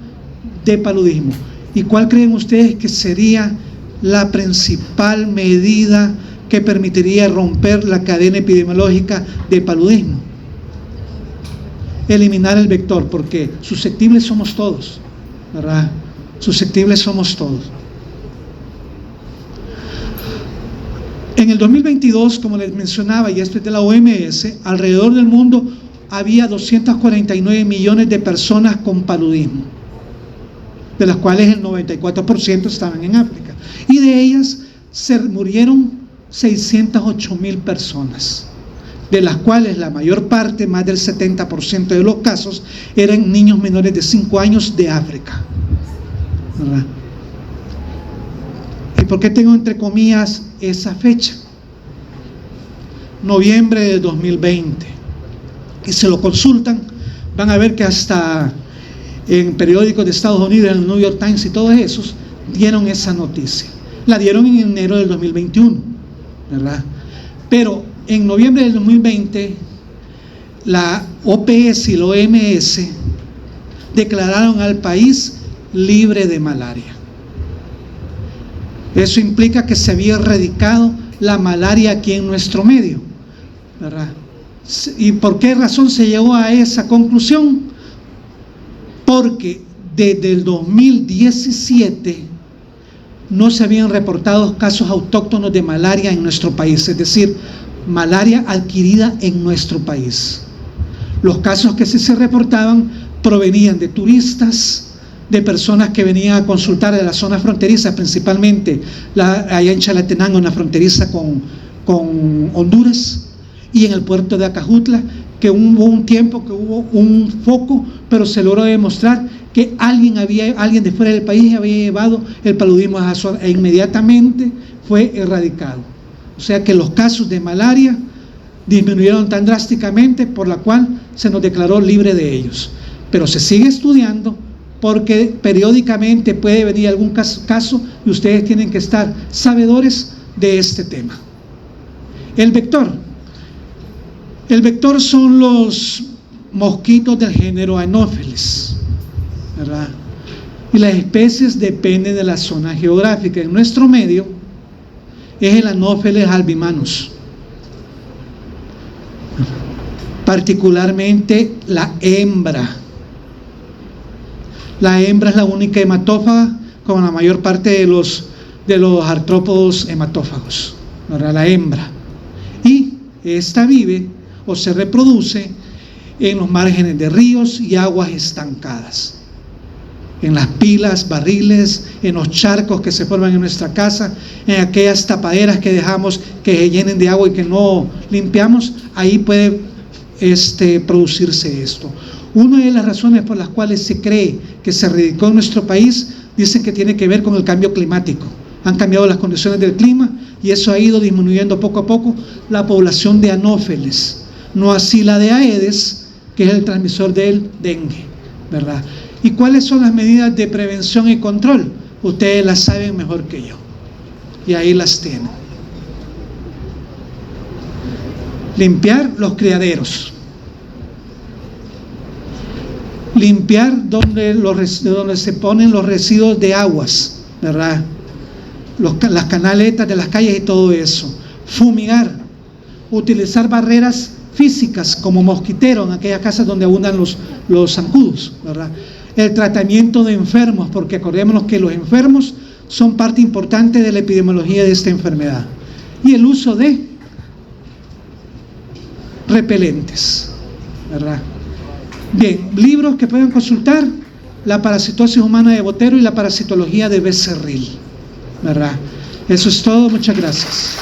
Speaker 1: de paludismo. ¿Y cuál creen ustedes que sería la principal medida que permitiría romper la cadena epidemiológica de paludismo? Eliminar el vector, porque susceptibles somos todos, ¿verdad? Susceptibles somos todos. En el 2022, como les mencionaba, y esto es de la OMS, alrededor del mundo había 249 millones de personas con paludismo, de las cuales el 94% estaban en África, y de ellas se murieron 608.000 personas, de las cuales la mayor parte, más del 70% de los casos, eran niños menores de 5 años de África, ¿verdad? ¿Y por qué tengo entre comillas esa fecha? Noviembre de 2020. Y se lo consultan, van a ver que hasta en periódicos de Estados Unidos, en el New York Times y todos esos, dieron esa noticia. La dieron en enero del 2021, ¿verdad? Pero en noviembre del 2020, la OPS y la OMS declararon al país libre de malaria. Eso implica que se había erradicado la malaria aquí en nuestro medio, ¿verdad? ¿Y por qué razón se llegó a esa conclusión? Porque desde el 2017 no se habían reportado casos autóctonos de malaria en nuestro país, es decir, malaria adquirida en nuestro país. Los casos que sí se reportaban provenían de turistas, de personas que venían a consultar de la zona fronteriza, principalmente allá en Chalatenango, en la fronteriza con Honduras, y en el puerto de Acajutla, que hubo un tiempo que hubo un foco, pero se logró demostrar que alguien de fuera del país había llevado el paludismo a esa zona e inmediatamente fue erradicado. O sea que los casos de malaria disminuyeron tan drásticamente, por la cual se nos declaró libre de ellos. Pero se sigue estudiando, porque periódicamente puede venir algún caso y ustedes tienen que estar sabedores de este tema. El vector son los mosquitos del género Anopheles, ¿verdad? Y las especies dependen de la zona geográfica. En nuestro medio es el Anopheles albimanus, particularmente la hembra. La hembra es la única hematófaga, como la mayor parte de los artrópodos hematófagos, ¿verdad? La hembra. Y esta vive o se reproduce en los márgenes de ríos y aguas estancadas, en las pilas, barriles, en los charcos que se forman en nuestra casa, en aquellas tapaderas que dejamos que se llenen de agua y que no limpiamos. Ahí puede producirse esto. Una de las razones por las cuales se cree que se erradicó en nuestro país, dicen que tiene que ver con el cambio climático. Han cambiado las condiciones del clima y eso ha ido disminuyendo poco a poco la población de Anopheles, no así la de Aedes, que es el transmisor del dengue, ¿verdad? ¿Y cuáles son las medidas de prevención y control? Ustedes las saben mejor que yo, y ahí las tienen. Limpiar los criaderos, limpiar donde se ponen los residuos de aguas, ¿verdad? Las canaletas de las calles y todo eso. Fumigar, utilizar barreras físicas como mosquitero en aquellas casas donde abundan los zancudos, ¿verdad? El tratamiento de enfermos, porque acordémonos que los enfermos son parte importante de la epidemiología de esta enfermedad. Y el uso de repelentes, ¿verdad? Bien, libros que pueden consultar: La parasitosis humana de Botero y La parasitología de Becerril, ¿verdad? Eso es todo, muchas gracias.